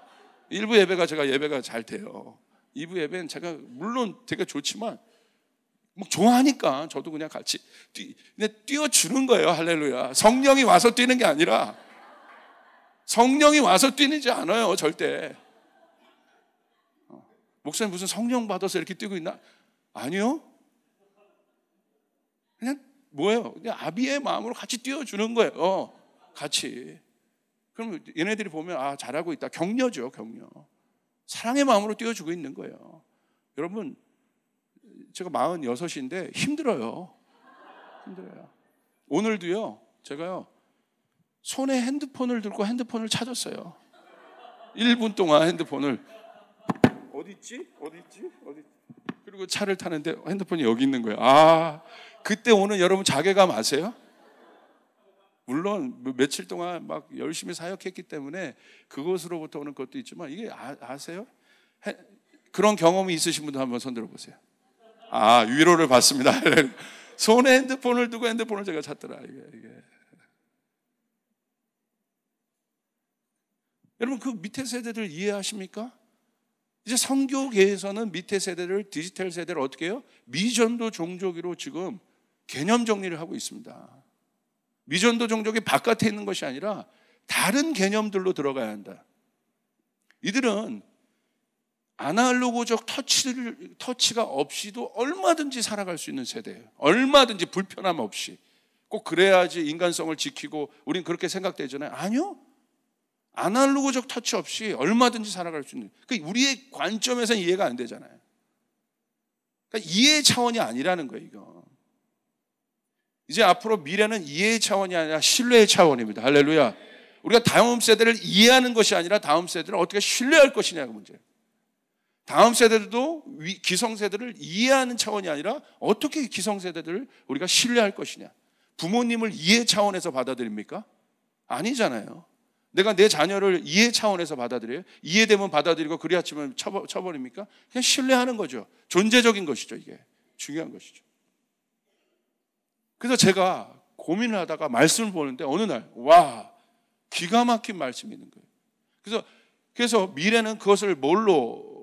1부 예배가 잘 돼요. 2부 예배는 제가 물론 되게 좋지만 뭐 좋아하니까 저도 그냥 같이 뛰어주는 거예요. 할렐루야. 성령이 와서 뛰는 게 아니라, 성령이 와서 뛰는지 않아요 절대. 목사님 무슨 성령 받아서 이렇게 뛰고 있나? 아니요. 그냥 뭐예요? 그냥 아비의 마음으로 같이 뛰어주는 거예요. 같이. 그럼 얘네들이 보면 잘하고 있다. 격려죠, 격려. 사랑의 마음으로 뛰어주고 있는 거예요. 여러분 제가 46인데 힘들어요. 오늘도요, 제가요, 손에 핸드폰을 들고 핸드폰을 찾았어요. 1분 동안 핸드폰을. 어디 있지? 그리고 차를 타는데 핸드폰이 여기 있는 거예요. 그때 오는 여러분 자괴감 아세요? 물론 며칠 동안 막 열심히 사역했기 때문에 그것으로부터 오는 것도 있지만, 이게 아세요? 그런 경험이 있으신 분들 한번 손 들어보세요. 위로를 받습니다. 손에 핸드폰을 두고 핸드폰을 제가 찾더라. 이게. 여러분, 그 밑에 세대들 이해하십니까? 이제 선교계에서는 밑에 세대를, 디지털 세대를 어떻게 해요? 미전도 종족으로 지금 개념 정리를 하고 있습니다. 미전도 종족이 바깥에 있는 것이 아니라 다른 개념들로 들어가야 한다. 이들은 아날로그적 터치가 없이도 얼마든지 살아갈 수 있는 세대예요. 얼마든지 불편함 없이. 꼭 그래야지 인간성을 지키고 우린 그렇게 생각되잖아요. 아니요. 아날로그적 터치 없이 얼마든지 살아갈 수 있는. 그러니까 우리의 관점에서는 이해가 안 되잖아요. 그러니까 이해의 차원이 아니라는 거예요, 이거. 이제 앞으로 미래는 이해의 차원이 아니라 신뢰의 차원입니다. 할렐루야. 우리가 다음 세대를 이해하는 것이 아니라 다음 세대를 어떻게 신뢰할 것이냐가 문제예요. 다음 세대들도 기성세대를 이해하는 차원이 아니라 어떻게 기성세대들을 우리가 신뢰할 것이냐. 부모님을 이해 차원에서 받아들입니까? 아니잖아요. 내가 내 자녀를 이해 차원에서 받아들여요? 이해되면 받아들이고 그래야 치면 쳐버립니까? 그냥 신뢰하는 거죠. 존재적인 것이죠. 이게 중요한 것이죠. 그래서 제가 고민을 하다가 말씀을 보는데 어느 날 기가 막힌 말씀이 있는 거예요. 그래서 미래는 그것을 뭘로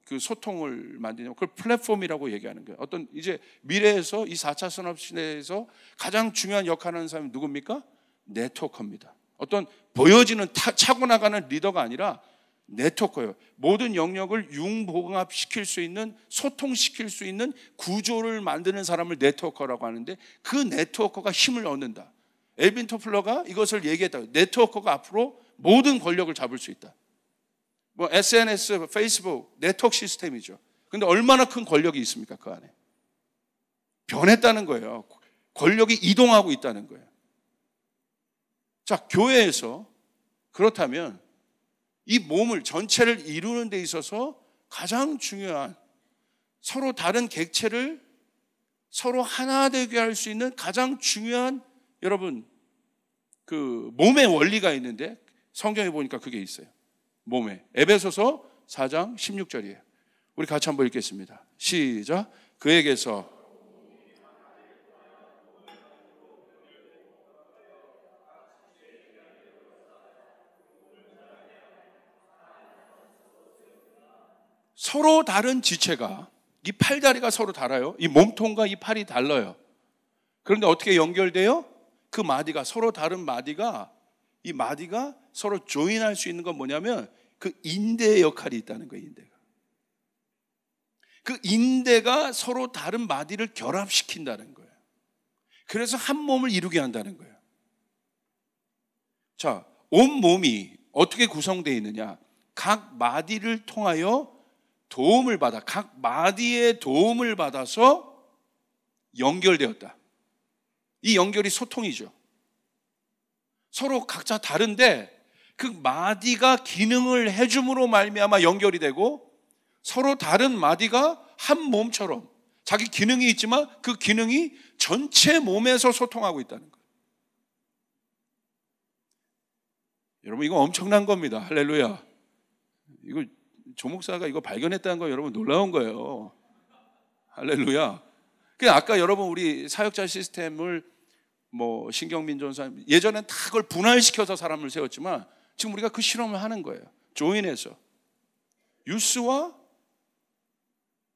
그 소통을 만드냐면 그걸 플랫폼이라고 얘기하는 거예요. 어떤 이제 미래에서 이 4차 산업 시대에서 가장 중요한 역할을 하는 사람이 누굽니까? 네트워커입니다. 어떤 보여지는 차고 나가는 리더가 아니라 네트워커예요. 모든 영역을 융봉합시킬 수 있는, 소통시킬 수 있는 구조를 만드는 사람을 네트워커라고 하는데, 그 네트워커가 힘을 얻는다. 엘빈 토플러가 이것을 얘기했다. 네트워커가 앞으로 모든 권력을 잡을 수 있다. SNS, 페이스북, 네트워크 시스템이죠. 그런데 얼마나 큰 권력이 있습니까? 그 안에 변했다는 거예요. 권력이 이동하고 있다는 거예요. 자, 교회에서 그렇다면 이 몸을 전체를 이루는 데 있어서 가장 중요한, 서로 다른 객체를 서로 하나 되게 할 수 있는 가장 중요한, 여러분, 그 몸의 원리가 있는데 성경에 보니까 그게 있어요. 몸에. 에베소서 4장 16절이에요. 우리 같이 한번 읽겠습니다. 시작. 그에게서 서로 다른 지체가, 이 팔다리가 서로 달라요. 이 몸통과 이 팔이 달라요. 그런데 어떻게 연결돼요? 그 마디가, 서로 다른 마디가, 이 마디가 서로 조인할 수 있는 건 뭐냐면 그 인대의 역할이 있다는 거예요. 인대가. 그 인대가 서로 다른 마디를 결합시킨다는 거예요. 그래서 한 몸을 이루게 한다는 거예요. 자, 온 몸이 어떻게 구성되어 있느냐? 각 마디를 통하여 도움을 받아, 각 마디의 도움을 받아서 연결되었다. 이 연결이 소통이죠. 서로 각자 다른데 그 마디가 기능을 해줌으로 말미암아 연결이 되고, 서로 다른 마디가 한 몸처럼 자기 기능이 있지만 그 기능이 전체 몸에서 소통하고 있다는 거예요. 여러분, 이거 엄청난 겁니다. 할렐루야. 이거 조목사가 이거 발견했다는 거 여러분 놀라운 거예요. 할렐루야. 그냥 아까 여러분 우리 사역자 시스템을 신경민 전사님 예전엔 다 그걸 분할시켜서 사람을 세웠지만 지금 우리가 그 실험을 하는 거예요. 조인해서 유스와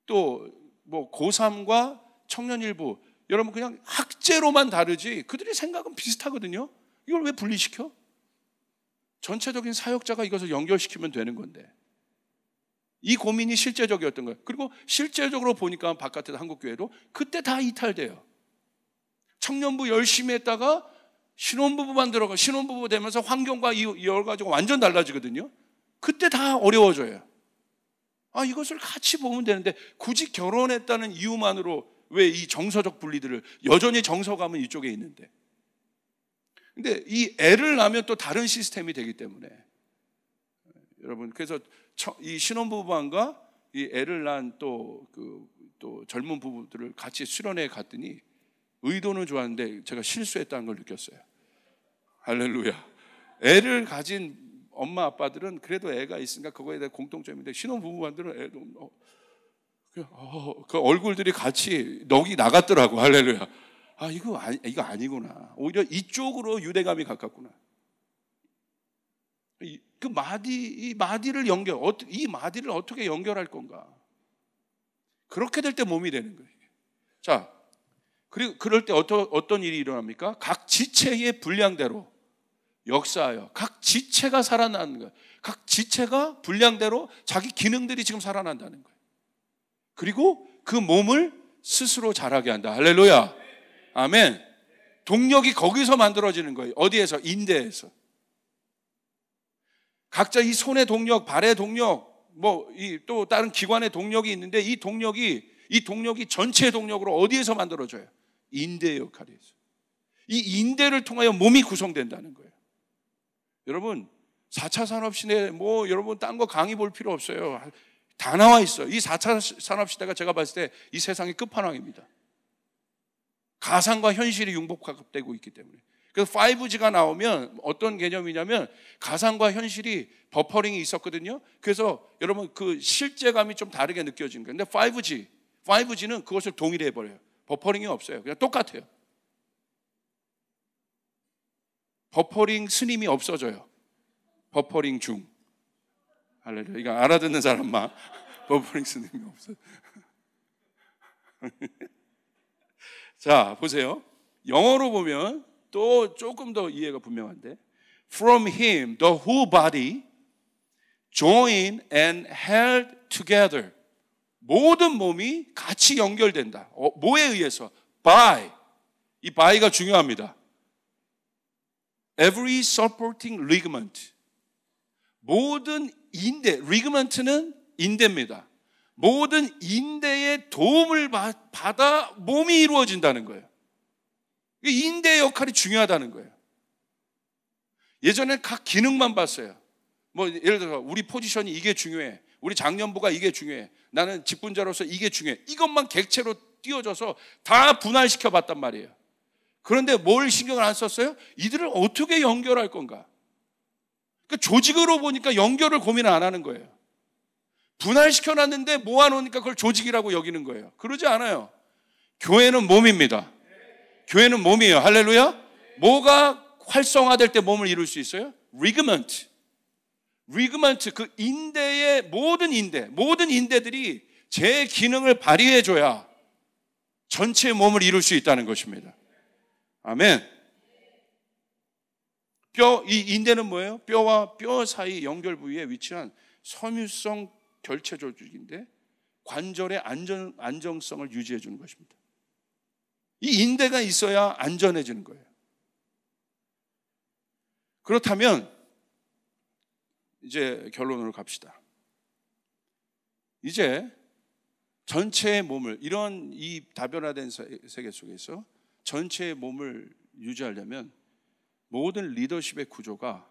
또 고3과 청년일부, 여러분 그냥 학제로만 다르지 그들의 생각은 비슷하거든요. 이걸 왜 분리시켜? 전체적인 사역자가 이것을 연결시키면 되는 건데, 이 고민이 실제적이었던 거예요. 그리고 실제적으로 보니까 바깥에 한국교회도 그때 다 이탈돼요. 청년부 열심히 했다가 신혼부부만 들어가, 신혼부부 되면서 환경과 이어가지고 완전 달라지거든요. 그때 다 어려워져요. 이것을 같이 보면 되는데 굳이 결혼했다는 이유만으로 왜 이 정서적 분리들을, 여전히 정서감은 이쪽에 있는데, 근데 이 애를 낳으면 또 다른 시스템이 되기 때문에 여러분, 그래서 이 신혼부부만과 이 애를 낳은 또 젊은 부부들을 같이 수련회에 갔더니 의도는 좋았는데 제가 실수했다는 걸 느꼈어요. 할렐루야. 애를 가진 엄마 아빠들은 그래도 애가 있으니까 그거에 대한 공통점인데, 신혼부부만들은 애도 그 얼굴들이 같이 넋이 나갔더라고. 할렐루야. 이거 아니구나. 오히려 이쪽으로 유대감이 가깝구나. 이 마디를 어떻게 연결할 건가? 그렇게 될 때 몸이 되는 거예요. 자, 그리고 그럴 때 어떤 일이 일어납니까? 각 지체의 분량대로 역사하여 각 지체가 살아나는 거예요. 각 지체가 분량대로 자기 기능들이 지금 살아난다는 거예요. 그리고 그 몸을 스스로 자라게 한다. 할렐루야. 아멘. 동력이 거기서 만들어지는 거예요. 어디에서? 인대에서. 각자 이 손의 동력, 발의 동력, 또 다른 기관의 동력이 있는데, 이 동력이 전체의 동력으로 어디에서 만들어져요? 인대의 역할이에요. 이 인대를 통하여 몸이 구성된다는 거예요. 여러분, 4차 산업시대 여러분 딴 거 강의 볼 필요 없어요. 다 나와 있어요. 이 4차 산업시대가 제가 봤을 때 이 세상의 끝판왕입니다. 가상과 현실이 융복되고 있기 때문에. 그래서 5G가 나오면 어떤 개념이냐면, 가상과 현실이 버퍼링이 있었거든요. 그래서 여러분 그 실제감이 좀 다르게 느껴지는 거예요. 근데 5G는 그것을 동일해 버려요. 버퍼링이 없어요. 그냥 똑같아요. 버퍼링 스님이 없어져요. 버퍼링 중. 할렐루야. 이거 알아듣는 사람만. 버퍼링 스님이 없어요. 자, 보세요. 영어로 보면 또 조금 더 이해가 분명한데, From him the whole body joined and held together. 모든 몸이 같이 연결된다. 뭐에 의해서? By. 이 by가 중요합니다. Every supporting ligament. 모든 인대, 리그먼트는 인대입니다. 모든 인대의 도움을 받아 몸이 이루어진다는 거예요. 인대의 역할이 중요하다는 거예요. 예전에 각 기능만 봤어요. 예를 들어서 우리 포지션이 이게 중요해, 우리 장년부가 이게 중요해, 나는 직분자로서 이게 중요해, 이것만 객체로 띄워져서 다 분할시켜 봤단 말이에요. 그런데 뭘 신경을 안 썼어요? 이들을 어떻게 연결할 건가? 조직으로 보니까 연결을 고민을 안 하는 거예요. 분할시켜놨는데 모아놓으니까 그걸 조직이라고 여기는 거예요. 그러지 않아요. 교회는 몸입니다. 교회는 몸이에요. 할렐루야. 뭐가 활성화될 때 몸을 이룰 수 있어요? 리그먼트, 그 인대의 모든 인대들이 제 기능을 발휘해줘야 전체 몸을 이룰 수 있다는 것입니다. 아멘. 이 인대는 뭐예요? 뼈와 뼈 사이 연결 부위에 위치한 섬유성 결체 조직인데, 관절의 안정성을 유지해 주는 것입니다. 이 인대가 있어야 안전해지는 거예요. 그렇다면 이제 결론으로 갑시다. 이제 전체의 몸을, 이런 이 다변화된 세계 속에서 전체의 몸을 유지하려면 모든 리더십의 구조가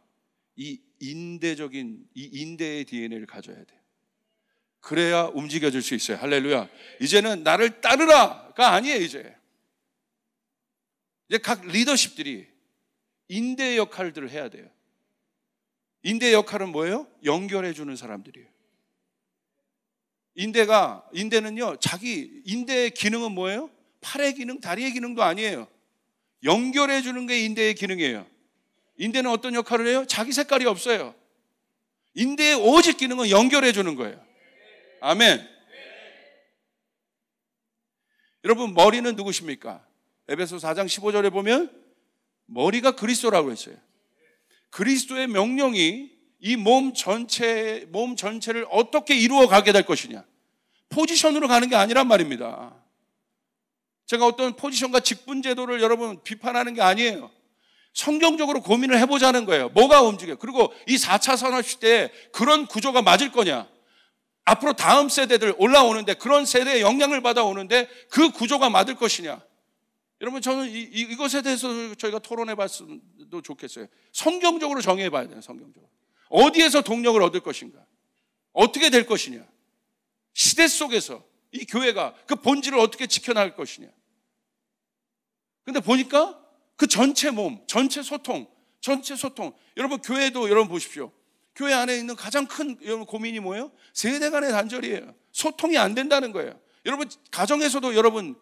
이 인대의 DNA를 가져야 돼요. 그래야 움직여질 수 있어요. 할렐루야. 이제는 나를 따르라가 아니에요. 이제 각 리더십들이 인대의 역할들을 해야 돼요. 인대의 역할은 뭐예요? 연결해 주는 사람들이에요. 인대는요, 자기 인대의 기능은 뭐예요? 팔의 기능, 다리의 기능도 아니에요. 연결해 주는 게 인대의 기능이에요. 인대는 어떤 역할을 해요? 자기 색깔이 없어요. 인대의 오직 기능은 연결해 주는 거예요. 아멘. 여러분, 머리는 누구십니까? 에베소 4장 15절에 보면 머리가 그리스도라고 했어요. 그리스도의 명령이 이 몸 전체를 어떻게 이루어 가게 될 것이냐, 포지션으로 가는 게 아니란 말입니다. 제가 어떤 포지션과 직분 제도를 여러분 비판하는 게 아니에요. 성경적으로 고민을 해보자는 거예요. 뭐가 움직여요? 그리고 이 4차 산업시대에 그런 구조가 맞을 거냐? 앞으로 다음 세대들 올라오는데, 그런 세대의 영향을 받아오는데 그 구조가 맞을 것이냐? 여러분, 저는 이것에 대해서 저희가 토론해 봤으면 좋겠어요. 성경적으로 정의해 봐야 돼요. 성경적으로. 어디에서 동력을 얻을 것인가? 어떻게 될 것이냐? 시대 속에서 이 교회가 그 본질을 어떻게 지켜나갈 것이냐? 근데 보니까 그 전체 몸, 전체 소통. 여러분, 교회도 여러분 보십시오. 교회 안에 있는 가장 큰 여러분 고민이 뭐예요? 세대 간의 단절이에요. 소통이 안 된다는 거예요. 여러분, 가정에서도 여러분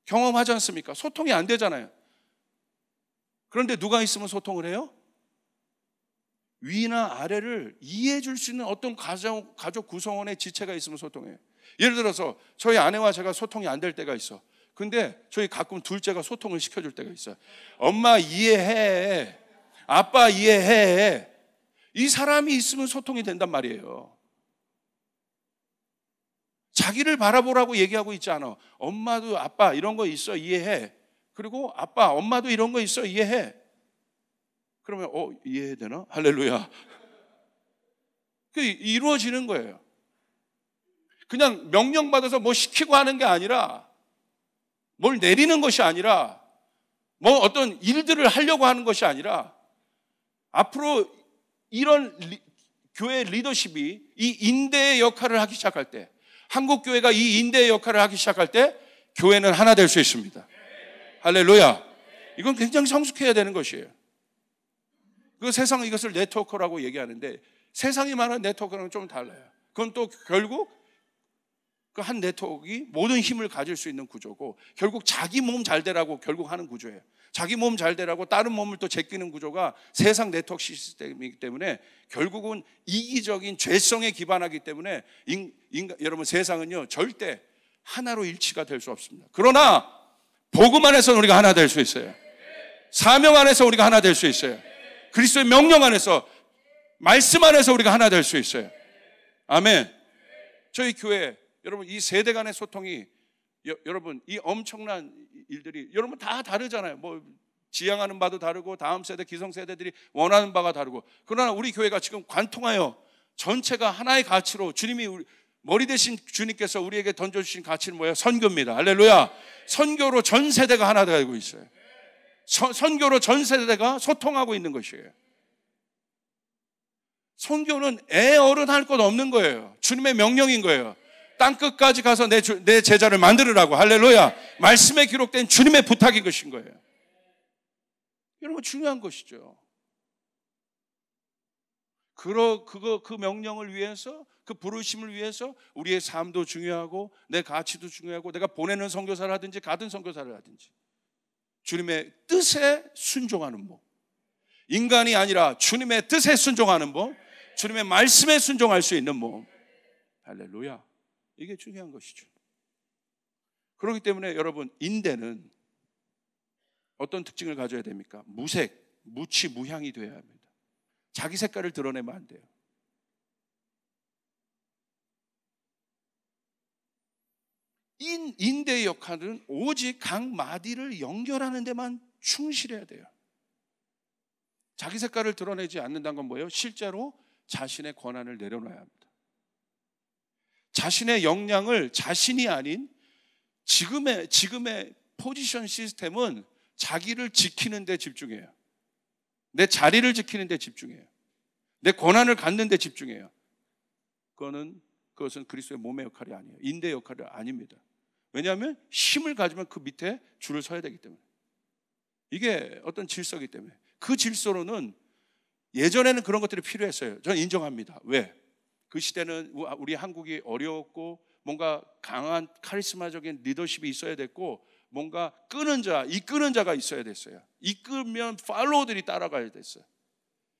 경험하지 않습니까? 소통이 안 되잖아요. 그런데 누가 있으면 소통을 해요? 위나 아래를 이해해 줄 수 있는 어떤 가족 구성원의 지체가 있으면 소통해요. 예를 들어서 저희 아내와 제가 소통이 안 될 때가 있어. 근데 저희 가끔 둘째가 소통을 시켜줄 때가 있어요. 엄마 이해해, 아빠 이해해. 이 사람이 있으면 소통이 된단 말이에요. 자기를 바라보라고 얘기하고 있지 않아. 엄마도 아빠 이런 거 있어, 이해해. 그리고 아빠, 엄마도 이런 거 있어, 이해해. 그러면 이해해야 되나? 할렐루야. 그게 이루어지는 거예요. 그냥 명령받아서 뭐 시키고 하는 게 아니라, 뭘 내리는 것이 아니라, 뭐 어떤 일들을 하려고 하는 것이 아니라, 앞으로 이런 교회 리더십이 이 인대의 역할을 하기 시작할 때, 한국 교회가 이 인대의 역할을 하기 시작할 때 교회는 하나 될 수 있습니다. 할렐루야. 이건 굉장히 성숙해야 되는 것이에요. 그 세상은 이것을 네트워크라고 얘기하는데, 세상이 말하는 네트워크랑 좀 달라요. 그건 또 결국 그 한 네트워크가 모든 힘을 가질 수 있는 구조고, 결국 자기 몸 잘 되라고 결국 하는 구조예요. 자기 몸 잘 되라고 다른 몸을 또 제끼는 구조가 세상 네트워크 시스템이기 때문에, 결국은 이기적인 죄성에 기반하기 때문에 여러분, 세상은요 절대 하나로 일치가 될 수 없습니다. 그러나 복음 안에서 우리가 하나 될 수 있어요. 사명 안에서 우리가 하나 될 수 있어요. 그리스도의 명령 안에서, 말씀 안에서 우리가 하나 될 수 있어요. 아멘. 저희 교회 여러분, 이 세대 간의 소통이 여러분, 이 엄청난 일들이 여러분 다 다르잖아요. 뭐 지향하는 바도 다르고, 다음 세대 기성세대들이 원하는 바가 다르고, 그러나 우리 교회가 지금 관통하여 전체가 하나의 가치로, 주님이 머리 대신 주님께서 우리에게 던져주신 가치는 뭐예요? 선교입니다. 할렐루야. 선교로 전 세대가 하나 되고 있어요. 선교로 전 세대가 소통하고 있는 것이에요. 선교는 어른 할 것 없는 거예요. 주님의 명령인 거예요. 땅끝까지 가서 내 제자를 만들으라고. 할렐루야. 말씀에 기록된 주님의 부탁인 것인 거예요. 여러분, 중요한 것이죠. 그 명령을 위해서, 그 부르심을 위해서 우리의 삶도 중요하고, 내 가치도 중요하고, 내가 보내는 선교사를 하든지 가든 선교사를 하든지 주님의 뜻에 순종하는 법, 인간이 아니라 주님의 뜻에 순종하는 법, 주님의 말씀에 순종할 수 있는 법. 할렐루야. 이게 중요한 것이죠. 그렇기 때문에 여러분, 인대는 어떤 특징을 가져야 됩니까? 무색, 무치, 무향이 되어야 합니다. 자기 색깔을 드러내면 안 돼요. 인대의 역할은 오직 각 마디를 연결하는 데만 충실해야 돼요. 자기 색깔을 드러내지 않는다는 건 뭐예요? 실제로 자신의 권한을 내려놔야 합니다. 자신의 역량을, 자신이 아닌 지금의 포지션 시스템은 자기를 지키는 데 집중해요. 내 자리를 지키는 데 집중해요. 내 권한을 갖는 데 집중해요. 그것은 그리스도의 몸의 역할이 아니에요. 인대의 역할이 아닙니다. 왜냐하면 힘을 가지면 그 밑에 줄을 서야 되기 때문에. 이게 어떤 질서이기 때문에. 그 질서로는 예전에는 그런 것들이 필요했어요. 저는 인정합니다. 왜? 그 시대는 우리 한국이 어려웠고, 뭔가 강한 카리스마적인 리더십이 있어야 됐고, 뭔가 이끄는 자가 있어야 됐어요. 이끌면 팔로워들이 따라가야 됐어요.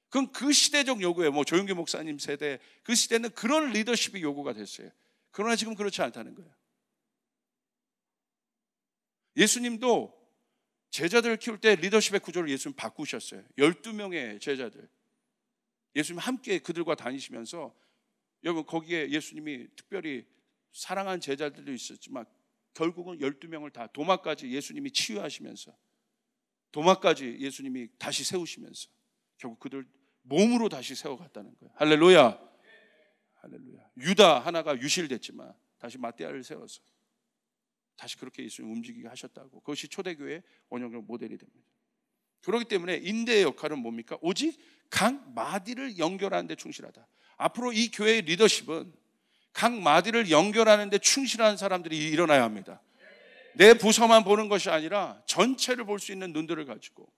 그건 그 시대적 요구예요. 뭐 조용기 목사님 세대, 그 시대는 그런 리더십이 요구가 됐어요. 그러나 지금 그렇지 않다는 거예요. 예수님도 제자들을 키울 때 리더십의 구조를 예수님 바꾸셨어요. 12명의 제자들, 예수님 함께 그들과 다니시면서, 여러분, 거기에 예수님이 특별히 사랑한 제자들도 있었지만 결국은 12명을 다, 도마까지 예수님이 치유하시면서, 도마까지 예수님이 다시 세우시면서 결국 그들 몸으로 다시 세워갔다는 거예요. 할렐루야. 할렐루야. 유다 하나가 유실됐지만 다시 마띠아를 세워서 다시 그렇게 예수님 움직이게 하셨다고. 그것이 초대교회의 원형적 모델이 됩니다. 그렇기 때문에 인대의 역할은 뭡니까? 오직 각 마디를 연결하는 데 충실하다. 앞으로 이 교회의 리더십은 각 마디를 연결하는 데 충실한 사람들이 일어나야 합니다. 내 부서만 보는 것이 아니라 전체를 볼 수 있는 눈들을 가지고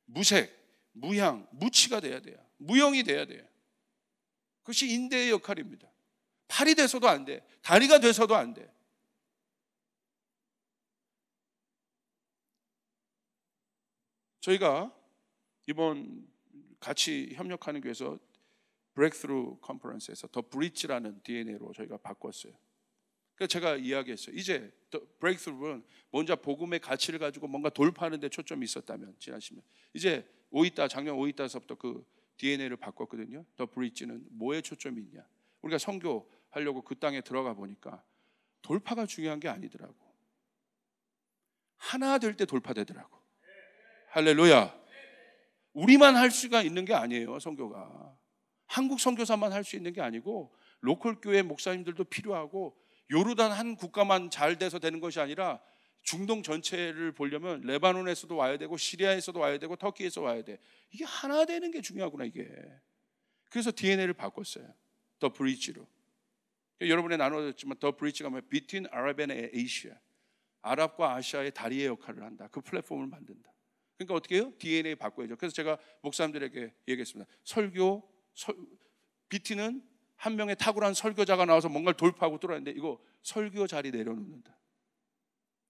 무색, 무향, 무치가 돼야 돼요. 무형이 돼야 돼요. 그것이 인대의 역할입니다. 팔이 돼서도 안 돼. 다리가 돼서도 안 돼. 저희가 이번 같이 협력하는 교회에서 브레이크스루 컨퍼런스에서 더 브릿지라는 DNA로 저희가 바꿨어요. 그래서 제가 이야기했어요. 이제 브레이크스루는 먼저 복음의 가치를 가지고 뭔가 돌파하는 데 초점이 있었다면 지나시면 이제 작년 5.24에서부터 그 DNA를 바꿨거든요. 더 브릿지는 뭐에 초점이 있냐. 우리가 선교하려고 그 땅에 들어가 보니까 돌파가 중요한 게 아니더라고. 하나 될 때 돌파되더라고. 할렐루야. 우리만 할 수가 있는 게 아니에요. 선교가 한국 선교사만 할 수 있는 게 아니고 로컬 교회 목사님들도 필요하고 요르단 한 국가만 잘 돼서 되는 것이 아니라 중동 전체를 보려면 레바논에서도 와야 되고 시리아에서도 와야 되고 터키에서 와야 돼. 이게 하나 되는 게 중요하구나 이게. 그래서 DNA를 바꿨어요. 더 브릿지로. 여러분에 나눠졌지만 더 브릿지가 뭐야? Between Arab and Asia. 아랍과 아시아의 다리의 역할을 한다. 그 플랫폼을 만든다. 그러니까 어떻게 해요? DNA 바꿔야죠. 그래서 제가 목사님들에게 얘기했습니다. BT는 한 명의 탁월한 설교자가 나와서 뭔가를 돌파하고 뚫어냈는데 이거 설교 자리 내려놓는다.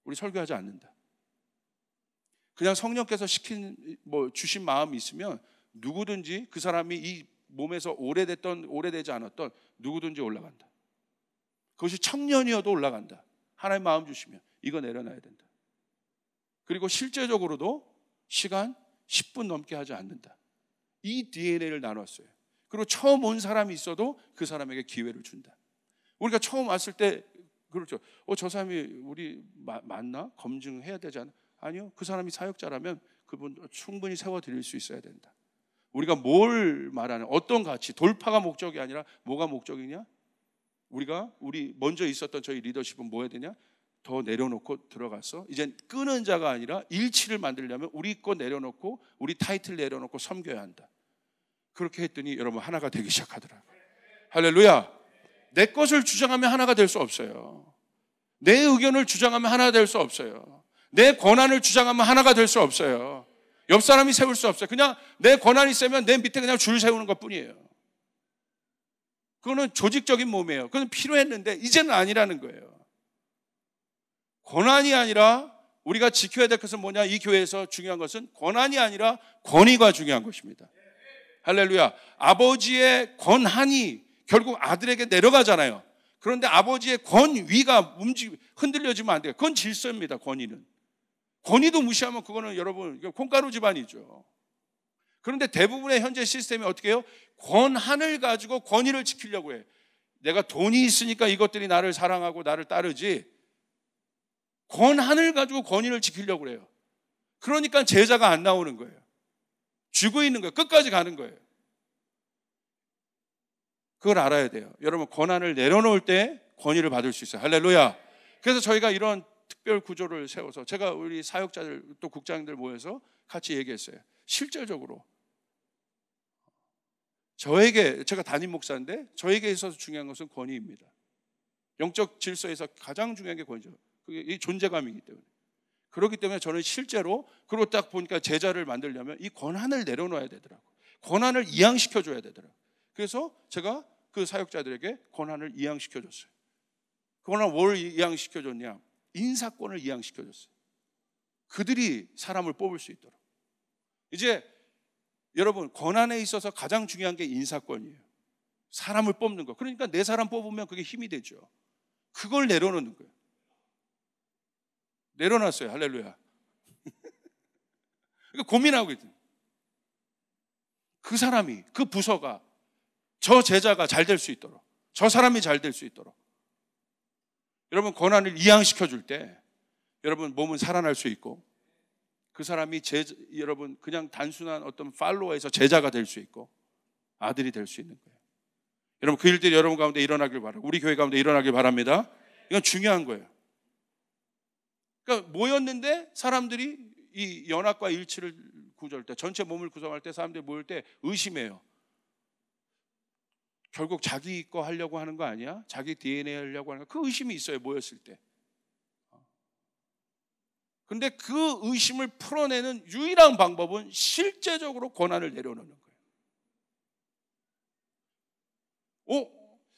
우리 설교하지 않는다. 그냥 성령께서 주신 마음이 있으면 누구든지 그 사람이 이 몸에서 오래되지 않았던 누구든지 올라간다. 그것이 청년이어도 올라간다. 하나님 마음 주시면 이거 내려놔야 된다. 그리고 실제적으로도 시간 10분 넘게 하지 않는다. 이 DNA를 나눴어요. 그리고 처음 온 사람이 있어도 그 사람에게 기회를 준다. 우리가 처음 왔을 때 그렇죠. 저 사람이 우리 맞나? 검증해야 되지 않아? 아니요. 그 사람이 사역자라면 그분 충분히 세워드릴 수 있어야 된다. 우리가 뭘 말하는 어떤 가치, 돌파가 목적이 아니라 뭐가 목적이냐? 우리 먼저 있었던 저희 리더십은 뭐 해야 되냐? 더 내려놓고 들어가서 이제 끄는 자가 아니라 일치를 만들려면 우리 거 내려놓고 우리 타이틀 내려놓고 섬겨야 한다. 그렇게 했더니 여러분 하나가 되기 시작하더라고요. 할렐루야. 내 것을 주장하면 하나가 될 수 없어요. 내 의견을 주장하면 하나가 될 수 없어요. 내 권한을 주장하면 하나가 될 수 없어요. 옆 사람이 세울 수 없어요. 그냥 내 권한이 세면 내 밑에 그냥 줄 세우는 것뿐이에요. 그거는 조직적인 몸이에요. 그건 필요했는데 이제는 아니라는 거예요. 권한이 아니라 우리가 지켜야 될 것은 뭐냐? 이 교회에서 중요한 것은 권한이 아니라 권위가 중요한 것입니다. 할렐루야. 아버지의 권한이 결국 아들에게 내려가잖아요. 그런데 아버지의 권위가 흔들려지면 안 돼요. 그건 질서입니다. 권위는. 권위도 무시하면 그거는 여러분 콩가루 집안이죠. 그런데 대부분의 현재 시스템이 어떻게 해요? 권한을 가지고 권위를 지키려고 해. 내가 돈이 있으니까 이것들이 나를 사랑하고 나를 따르지. 권한을 가지고 권위를 지키려고 해요. 그러니까 제자가 안 나오는 거예요. 쥐고 있는 거예요. 끝까지 가는 거예요. 그걸 알아야 돼요. 여러분 권한을 내려놓을 때 권위를 받을 수 있어요. 할렐루야. 그래서 저희가 이런 특별 구조를 세워서 제가 우리 사역자들 또 국장들 모여서 같이 얘기했어요. 실질적으로 제가 담임 목사인데 저에게 있어서 중요한 것은 권위입니다. 영적 질서에서 가장 중요한 게 권위죠. 그게 이 존재감이기 때문에. 그렇기 때문에 저는 실제로 그리고 딱 보니까 제자를 만들려면 이 권한을 내려놓아야 되더라고요. 권한을 이양시켜줘야 되더라고요. 그래서 제가 그 사역자들에게 권한을 이양시켜줬어요. 권한을 뭘 이양시켜줬냐? 인사권을 이양시켜줬어요. 그들이 사람을 뽑을 수 있도록. 이제 여러분 권한에 있어서 가장 중요한 게 인사권이에요. 사람을 뽑는 거. 그러니까 내 사람 뽑으면 그게 힘이 되죠. 그걸 내려놓는 거예요. 내려놨어요. 할렐루야. 그러니까 고민하고 있거든요. 그 사람이, 그 부서가, 저 제자가 잘 될 수 있도록, 저 사람이 잘 될 수 있도록. 여러분 권한을 이양시켜 줄 때 여러분 몸은 살아날 수 있고 그 사람이 여러분 그냥 단순한 어떤 팔로워에서 제자가 될 수 있고 아들이 될 수 있는 거예요. 여러분 그 일들이 여러분 가운데 일어나길 바라고 우리 교회 가운데 일어나길 바랍니다. 이건 중요한 거예요. 그러니까 모였는데 사람들이 이 연합과 일치를 구조할 때, 전체 몸을 구성할 때 사람들이 모일 때 의심해요. 결국 자기 거 하려고 하는 거 아니야? 자기 DNA 하려고 하는 거, 그 의심이 있어요, 모였을 때. 근데 그 의심을 풀어내는 유일한 방법은 실제적으로 권한을 내려놓는 거예요.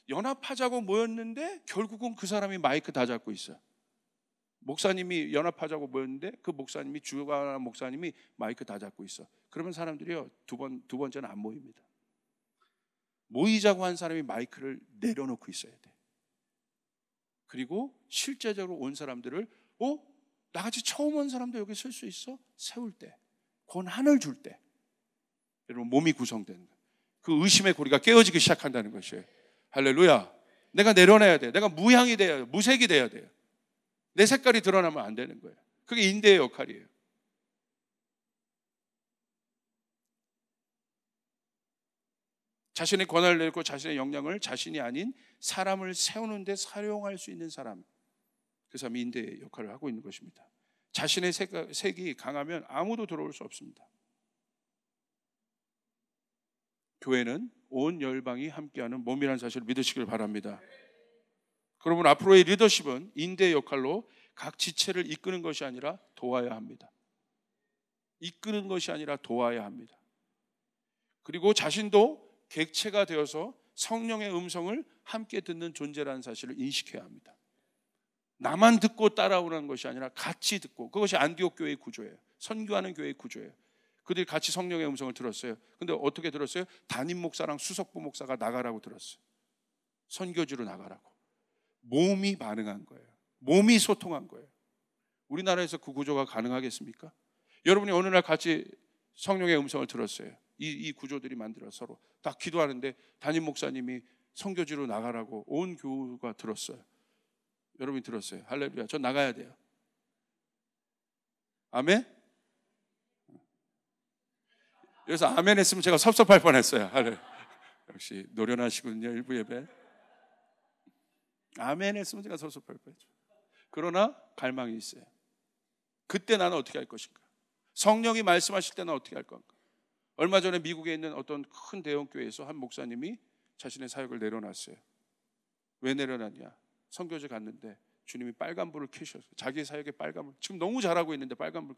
연합하자고 모였는데 결국은 그 사람이 마이크 다 잡고 있어요. 목사님이 연합하자고 모였는데 그 목사님이, 주가 목사님이 마이크 다 잡고 있어. 그러면 사람들이요, 두 번째는 안 모입니다. 모이자고 한 사람이 마이크를 내려놓고 있어야 돼. 그리고 실제적으로 온 사람들을 나같이 처음 온 사람도 여기 설 수 있어? 세울 때, 권한을 줄 때, 여러분 몸이 구성되는 거예요. 그 의심의 고리가 깨어지기 시작한다는 것이에요. 할렐루야. 내가 내려놔야 돼. 내가 무향이 돼야 돼요. 무색이 돼야 돼요. 내 색깔이 드러나면 안 되는 거예요. 그게 인대의 역할이에요. 자신의 권한을 내고 자신의 역량을 자신이 아닌 사람을 세우는 데 사용할 수 있는 사람, 그 사람이 인대의 역할을 하고 있는 것입니다. 자신의 색이 강하면 아무도 들어올 수 없습니다. 교회는 온 열방이 함께하는 몸이라는 사실을 믿으시길 바랍니다. 그러면 앞으로의 리더십은 인대의 역할로 각 지체를 이끄는 것이 아니라 도와야 합니다. 이끄는 것이 아니라 도와야 합니다. 그리고 자신도 객체가 되어서 성령의 음성을 함께 듣는 존재라는 사실을 인식해야 합니다. 나만 듣고 따라오라는 것이 아니라 같이 듣고, 그것이 안디옥 교회의 구조예요. 선교하는 교회의 구조예요. 그들이 같이 성령의 음성을 들었어요. 근데 어떻게 들었어요? 담임 목사랑 수석부 목사가 나가라고 들었어요. 선교지로 나가라고. 몸이 반응한 거예요. 몸이 소통한 거예요. 우리나라에서 그 구조가 가능하겠습니까? 여러분이 어느 날 같이 성령의 음성을 들었어요. 이 구조들이 만들어 서로 딱 기도하는데 담임 목사님이 선교지로 나가라고 온 교우가 들었어요. 여러분이 들었어요. 할렐루야. 전 나가야 돼요. 아멘? 그래서 아멘 했으면 제가 섭섭할 뻔했어요. 할렐루야. 역시 노련하시군요. 일부 예배. 아멘 했으면 제가 섭섭할 뻔했죠. 그러나 갈망이 있어요. 그때 나는 어떻게 할 것인가? 성령이 말씀하실 때는 어떻게 할 건가? 얼마 전에 미국에 있는 어떤 큰 대형교회에서 한 목사님이 자신의 사역을 내려놨어요. 왜 내려놨냐? 선교지 갔는데 주님이 빨간불을 켜셨어요. 자기 사역에 빨간불. 지금 너무 잘하고 있는데 빨간불.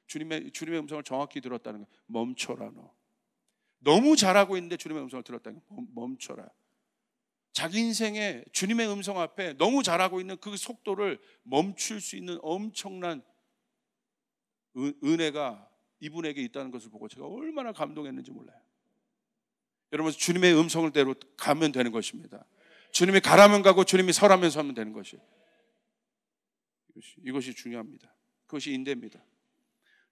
주님의 음성을 정확히 들었다는 거예요. 멈춰라 너. 너무 잘하고 있는데 주님의 음성을 들었다는 거예요. 멈춰라. 자기 인생에 주님의 음성 앞에 너무 잘하고 있는 그 속도를 멈출 수 있는 엄청난 은혜가 이분에게 있다는 것을 보고 제가 얼마나 감동했는지 몰라요. 여러분, 주님의 음성을 대로 가면 되는 것입니다. 주님이 가라면 가고 주님이 서라면 서면 되는 것이에요. 이것이 중요합니다. 그것이 인대입니다.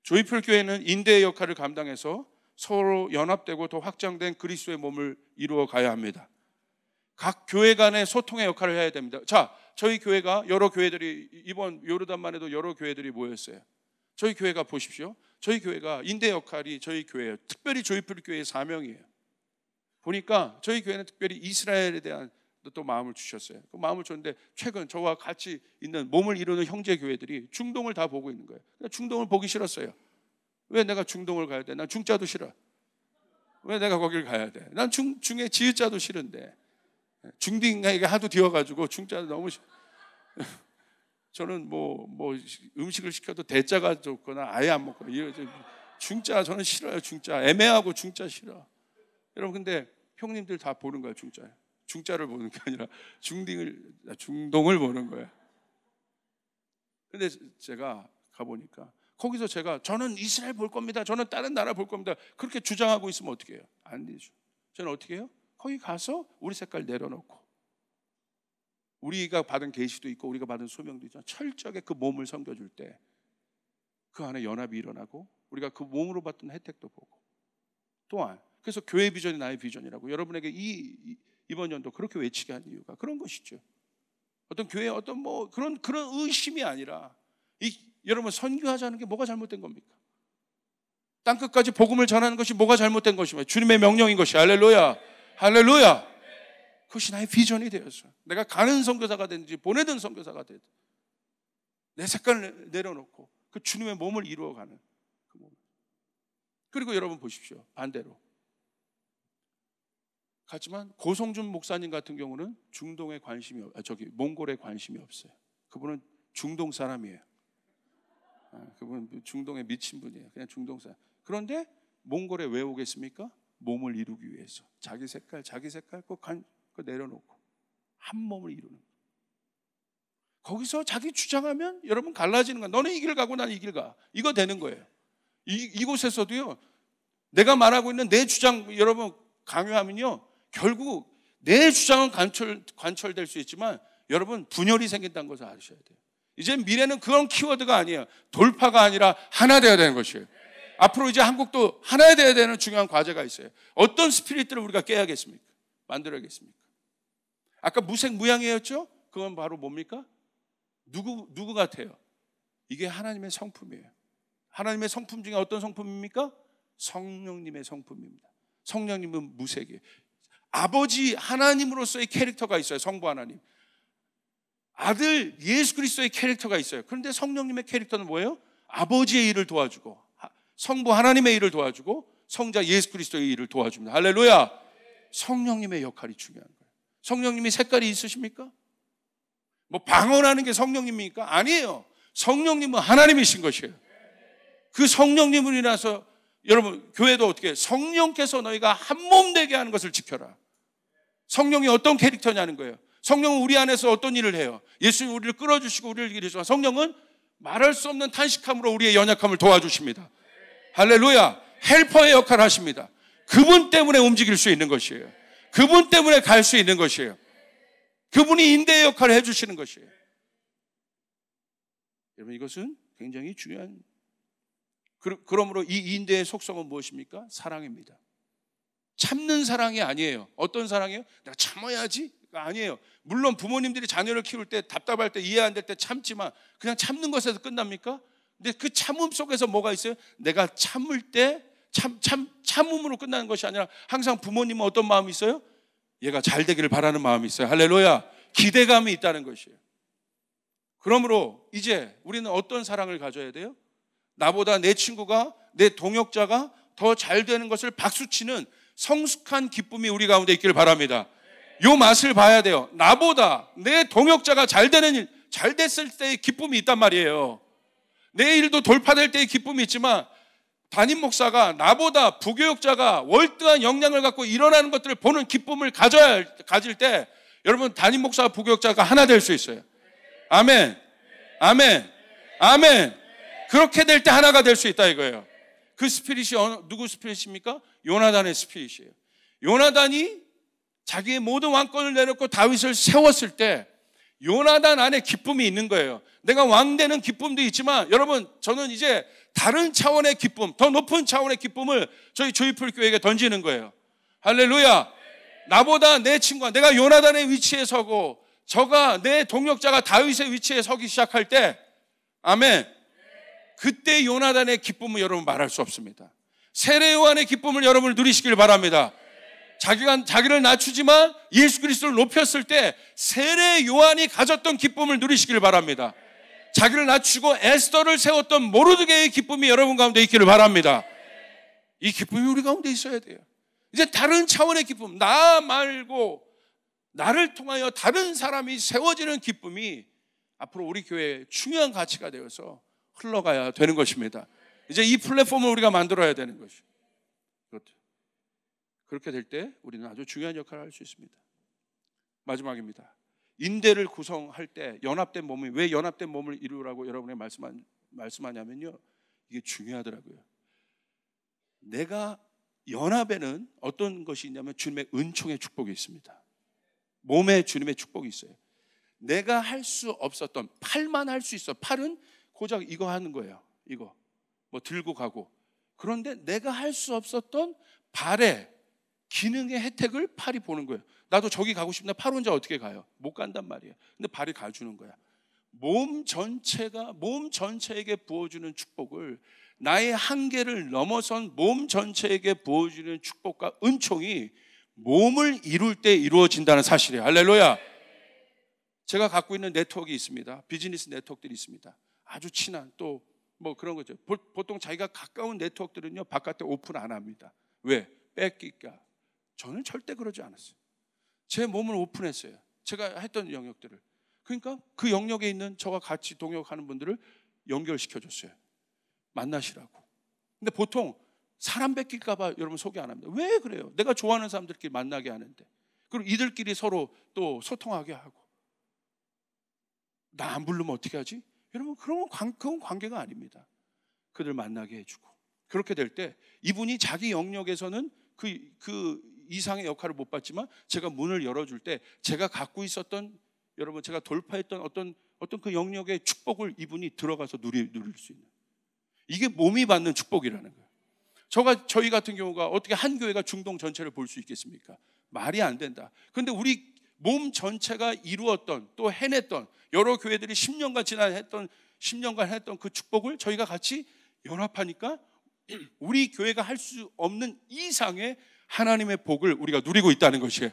조이풀 교회는 인대의 역할을 감당해서 서로 연합되고 더 확장된 그리스도의 몸을 이루어 가야 합니다. 각 교회 간의 소통의 역할을 해야 됩니다. 자, 저희 교회가 여러 교회들이, 이번 요르단만 해도 여러 교회들이 모였어요. 저희 교회가 보십시오. 저희 교회가 인대 역할이 저희 교회예요. 특별히 조이풀 교회의 사명이에요. 보니까 저희 교회는 특별히 이스라엘에 대한 또 마음을 주셨어요. 그 마음을 줬는데 최근 저와 같이 있는 몸을 이루는 형제 교회들이 중동을 다 보고 있는 거예요. 중동을 보기 싫었어요. 왜 내가 중동을 가야 돼? 난 중자도 싫어. 왜 내가 거길 가야 돼? 난 중에 지읒자도 싫은데. 중딩에게 하도 뒤어가지고 중자도 너무 싫어. 저는 뭐 음식을 시켜도 대자가 좋거나 아예 안 먹고 중자 저는 싫어요. 중자 애매하고 중자 싫어. 여러분, 근데 형님들 다 보는 거예요. 중자를 보는 게 아니라 중동을 보는 거예요. 근데 제가 가보니까 거기서 저는 이스라엘 볼 겁니다. 저는 다른 나라 볼 겁니다. 그렇게 주장하고 있으면 어떻게 해요? 안 되죠. 저는 어떻게 해요? 거기 가서 우리 색깔 내려놓고 우리가 받은 계시도 있고 우리가 받은 소명도 있잖아요. 철저하게 그 몸을 섬겨줄 때 그 안에 연합이 일어나고 우리가 그 몸으로 받던 혜택도 보고, 또한 그래서 교회 비전이 나의 비전이라고 여러분에게 이번 연도 그렇게 외치게 한 이유가 그런 것이죠. 어떤 교회에 어떤 그런 의심이 아니라 여러분, 선교하자는 게 뭐가 잘못된 겁니까? 땅끝까지 복음을 전하는 것이 뭐가 잘못된 것입니까? 주님의 명령인 것이. 할렐루야. 할렐루야. 그것이 나의 비전이 되어서 내가 가는 선교사가 되든지 보내든 선교사가 되든 내 색깔을 내려놓고 그 주님의 몸을 이루어가는 그 몸. 그리고 여러분 보십시오. 반대로. 하지만 고성준 목사님 같은 경우는 중동에 관심이 몽골에 관심이 없어요. 그분은 중동 사람이에요. 그분은 중동에 미친 분이에요. 그냥 중동 사람. 그런데 몽골에 왜 오겠습니까? 몸을 이루기 위해서. 자기 색깔 꼭 내려놓고 한 몸을 이루는 거예요. 거기서 자기 주장하면 여러분 갈라지는 거야. 너는 이 길 가고 나는 이 길 가. 이거 되는 거예요. 이곳에서도요. 내가 말하고 있는 내 주장 여러분 강요하면요. 결국 내 주장은 관철될 수 있지만 여러분 분열이 생긴다는 것을 아셔야 돼요. 이제 미래는 그런 키워드가 아니에요. 돌파가 아니라 하나 되어야 되는 것이에요. 앞으로 이제 한국도 하나 되어야 되는 중요한 과제가 있어요. 어떤 스피릿들을 우리가 깨야겠습니까? 만들어야겠습니까? 아까 무색무양이었죠? 그건 바로 뭡니까? 누구 같아요? 이게 하나님의 성품이에요. 하나님의 성품 중에 어떤 성품입니까? 성령님의 성품입니다. 성령님은 무색이에요. 아버지 하나님으로서의 캐릭터가 있어요. 성부 하나님. 아들 예수 그리스도의 캐릭터가 있어요. 그런데 성령님의 캐릭터는 뭐예요? 아버지의 일을 도와주고 성부 하나님의 일을 도와주고 성자 예수 그리스도의 일을 도와줍니다. 할렐루야. 성령님의 역할이 중요한 거예요. 성령님이 색깔이 있으십니까? 뭐 방언하는 게 성령님입니까? 아니에요. 성령님은 하나님이신 것이에요. 그 성령님을 인해서 여러분 교회도 어떻게 성령께서 너희가 한 몸 되게 하는 것을 지켜라. 성령이 어떤 캐릭터냐는 거예요. 성령은 우리 안에서 어떤 일을 해요? 예수님이 우리를 끌어주시고 우리를 이루시고 성령은 말할 수 없는 탄식함으로 우리의 연약함을 도와주십니다. 할렐루야. 헬퍼의 역할을 하십니다. 그분 때문에 움직일 수 있는 것이에요. 그분 때문에 갈 수 있는 것이에요. 그분이 인대의 역할을 해주시는 것이에요. 여러분 이것은 굉장히 중요한 그러므로 이 인대의 속성은 무엇입니까? 사랑입니다. 참는 사랑이 아니에요. 어떤 사랑이에요? 내가 참아야지? 아니에요. 물론 부모님들이 자녀를 키울 때 답답할 때 이해 안 될 때 참지만 그냥 참는 것에서 끝납니까? 근데 그 참음 속에서 뭐가 있어요? 내가 참을 때 참음으로 끝나는 것이 아니라 항상 부모님은 어떤 마음이 있어요? 얘가 잘 되기를 바라는 마음이 있어요. 할렐루야. 기대감이 있다는 것이에요. 그러므로 이제 우리는 어떤 사랑을 가져야 돼요? 나보다 내 친구가 내 동역자가 더 잘 되는 것을 박수치는 성숙한 기쁨이 우리 가운데 있기를 바랍니다. 요 맛을 봐야 돼요. 나보다 내 동역자가 잘 되는 일, 잘 됐을 때의 기쁨이 있단 말이에요. 내 일도 돌파될 때의 기쁨이 있지만 담임 목사가 나보다 부교역자가 월등한 역량을 갖고 일어나는 것들을 보는 기쁨을 가질 때 여러분 담임 목사와 부교역자가 하나 될 수 있어요. 아멘. 아멘. 아멘. 그렇게 될 때 하나가 될 수 있다 이거예요. 그 스피릿이 누구 스피릿입니까? 요나단의 스피릿이에요. 요나단이 자기의 모든 왕권을 내놓고 다윗을 세웠을 때 요나단 안에 기쁨이 있는 거예요. 내가 왕 되는 기쁨도 있지만 여러분 저는 이제 다른 차원의 기쁨, 더 높은 차원의 기쁨을 저희 조이풀 교회에게 던지는 거예요. 할렐루야. 나보다 내 친구가 내가 요나단의 위치에 서고 저가 내 동역자가 다윗의 위치에 서기 시작할 때 아멘. 그때 요나단의 기쁨을 여러분 말할 수 없습니다. 세례 요한의 기쁨을 여러분 누리시길 바랍니다. 자기를 낮추지만 예수 그리스도를 높였을 때 세례 요한이 가졌던 기쁨을 누리시길 바랍니다. 자기를 낮추고 에스더를 세웠던 모르드게의 기쁨이 여러분 가운데 있기를 바랍니다. 이 기쁨이 우리 가운데 있어야 돼요. 이제 다른 차원의 기쁨, 나 말고 나를 통하여 다른 사람이 세워지는 기쁨이 앞으로 우리 교회의 중요한 가치가 되어서 흘러가야 되는 것입니다. 이제 이 플랫폼을 우리가 만들어야 되는 것이죠. 그렇게 될 때 우리는 아주 중요한 역할을 할 수 있습니다. 마지막입니다. 인대를 구성할 때 연합된 몸이 왜 연합된 몸을 이루라고 여러분이 말씀하냐면요. 이게 중요하더라고요. 내가 연합에는 어떤 것이 있냐면 주님의 은총의 축복이 있습니다. 몸에 주님의 축복이 있어요. 내가 할 수 없었던 팔만 할 수 있어. 팔은 고작 이거 하는 거예요. 이거 뭐 들고 가고. 그런데 내가 할 수 없었던 발의 기능의 혜택을 팔이 보는 거예요. 나도 저기 가고 싶은데 팔 혼자 어떻게 가요? 못 간단 말이에요. 근데 발이 가주는 거야. 몸 전체에게 부어주는 축복을 나의 한계를 넘어선 몸 전체에게 부어주는 축복과 은총이 몸을 이룰 때 이루어진다는 사실이에요. 할렐루야. 제가 갖고 있는 네트워크 있습니다. 비즈니스 네트워크들이 있습니다. 아주 친한 또 뭐 그런 거죠. 보통 자기가 가까운 네트워크들은요 바깥에 오픈 안 합니다. 왜? 뺏기까. 저는 절대 그러지 않았어요. 제 몸을 오픈했어요. 제가 했던 영역들을. 그러니까 그 영역에 있는 저와 같이 동역하는 분들을 연결시켜줬어요. 만나시라고. 근데 보통 사람 뺏길까 봐 여러분 소개 안 합니다. 왜 그래요? 내가 좋아하는 사람들끼리 만나게 하는데. 그리고 이들끼리 서로 또 소통하게 하고. 나 안 부르면 어떻게 하지? 여러분 그건 관계가 아닙니다. 그들 만나게 해주고. 그렇게 될 때 이분이 자기 영역에서는 그 이상의 역할을 못 받지만 제가 문을 열어줄 때 제가 갖고 있었던 여러분 제가 돌파했던 어떤 그 영역의 축복을 이분이 들어가서 누릴 수 있는 이게 몸이 받는 축복이라는 거예요. 저희 같은 경우가 어떻게 한 교회가 중동 전체를 볼 수 있겠습니까? 말이 안 된다. 그런데 우리 몸 전체가 이루었던 또 해냈던 여러 교회들이 10년간 했던 그 축복을 저희가 같이 연합하니까 우리 교회가 할 수 없는 이상의 하나님의 복을 우리가 누리고 있다는 것이에요.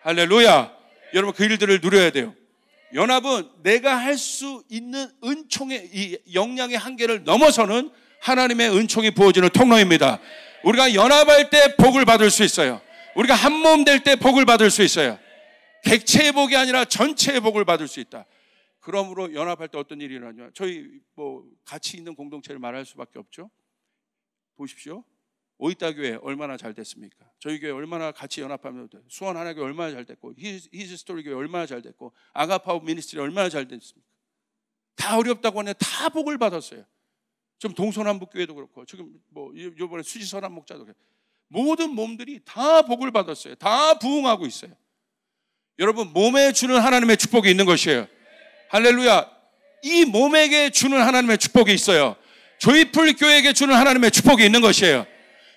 할렐루야. 여러분 그 일들을 누려야 돼요. 연합은 내가 할 수 있는 은총의 이 역량의 한계를 넘어서는 하나님의 은총이 부어지는 통로입니다. 우리가 연합할 때 복을 받을 수 있어요. 우리가 한 몸 될 때 복을 받을 수 있어요. 객체의 복이 아니라 전체의 복을 받을 수 있다. 그러므로 연합할 때 어떤 일이 일어나냐? 저희 같이 있는 공동체를 말할 수밖에 없죠. 보십시오. 오이타 교회 얼마나 잘 됐습니까? 저희 교회 얼마나 같이 연합하면 수원 하나교회 얼마나 잘 됐고 히즈 스토리 교회 얼마나 잘 됐고 아가파워 미니스트리 얼마나 잘 됐습니까? 다 어렵다고 하는데 다 복을 받았어요. 좀 동서남북 교회도 그렇고 지금 이번에 수지선한 목자도 그렇고 모든 몸들이 다 복을 받았어요. 다 부흥하고 있어요. 여러분 몸에 주는 하나님의 축복이 있는 것이에요. 할렐루야. 이 몸에게 주는 하나님의 축복이 있어요. 조이풀 교회에게 주는 하나님의 축복이 있는 것이에요.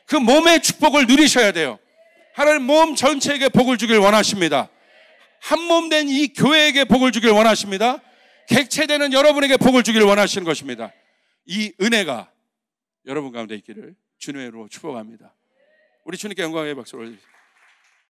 그 몸의 축복을 누리셔야 돼요. 하나님 몸 전체에게 복을 주길 원하십니다. 한 몸 된 이 교회에게 복을 주길 원하십니다. 객체되는 여러분에게 복을 주길 원하시는 것입니다. 이 은혜가 여러분 가운데 있기를 주님의 이름으로 축복합니다. 우리 주님께 영광의 박수를 올려주세요.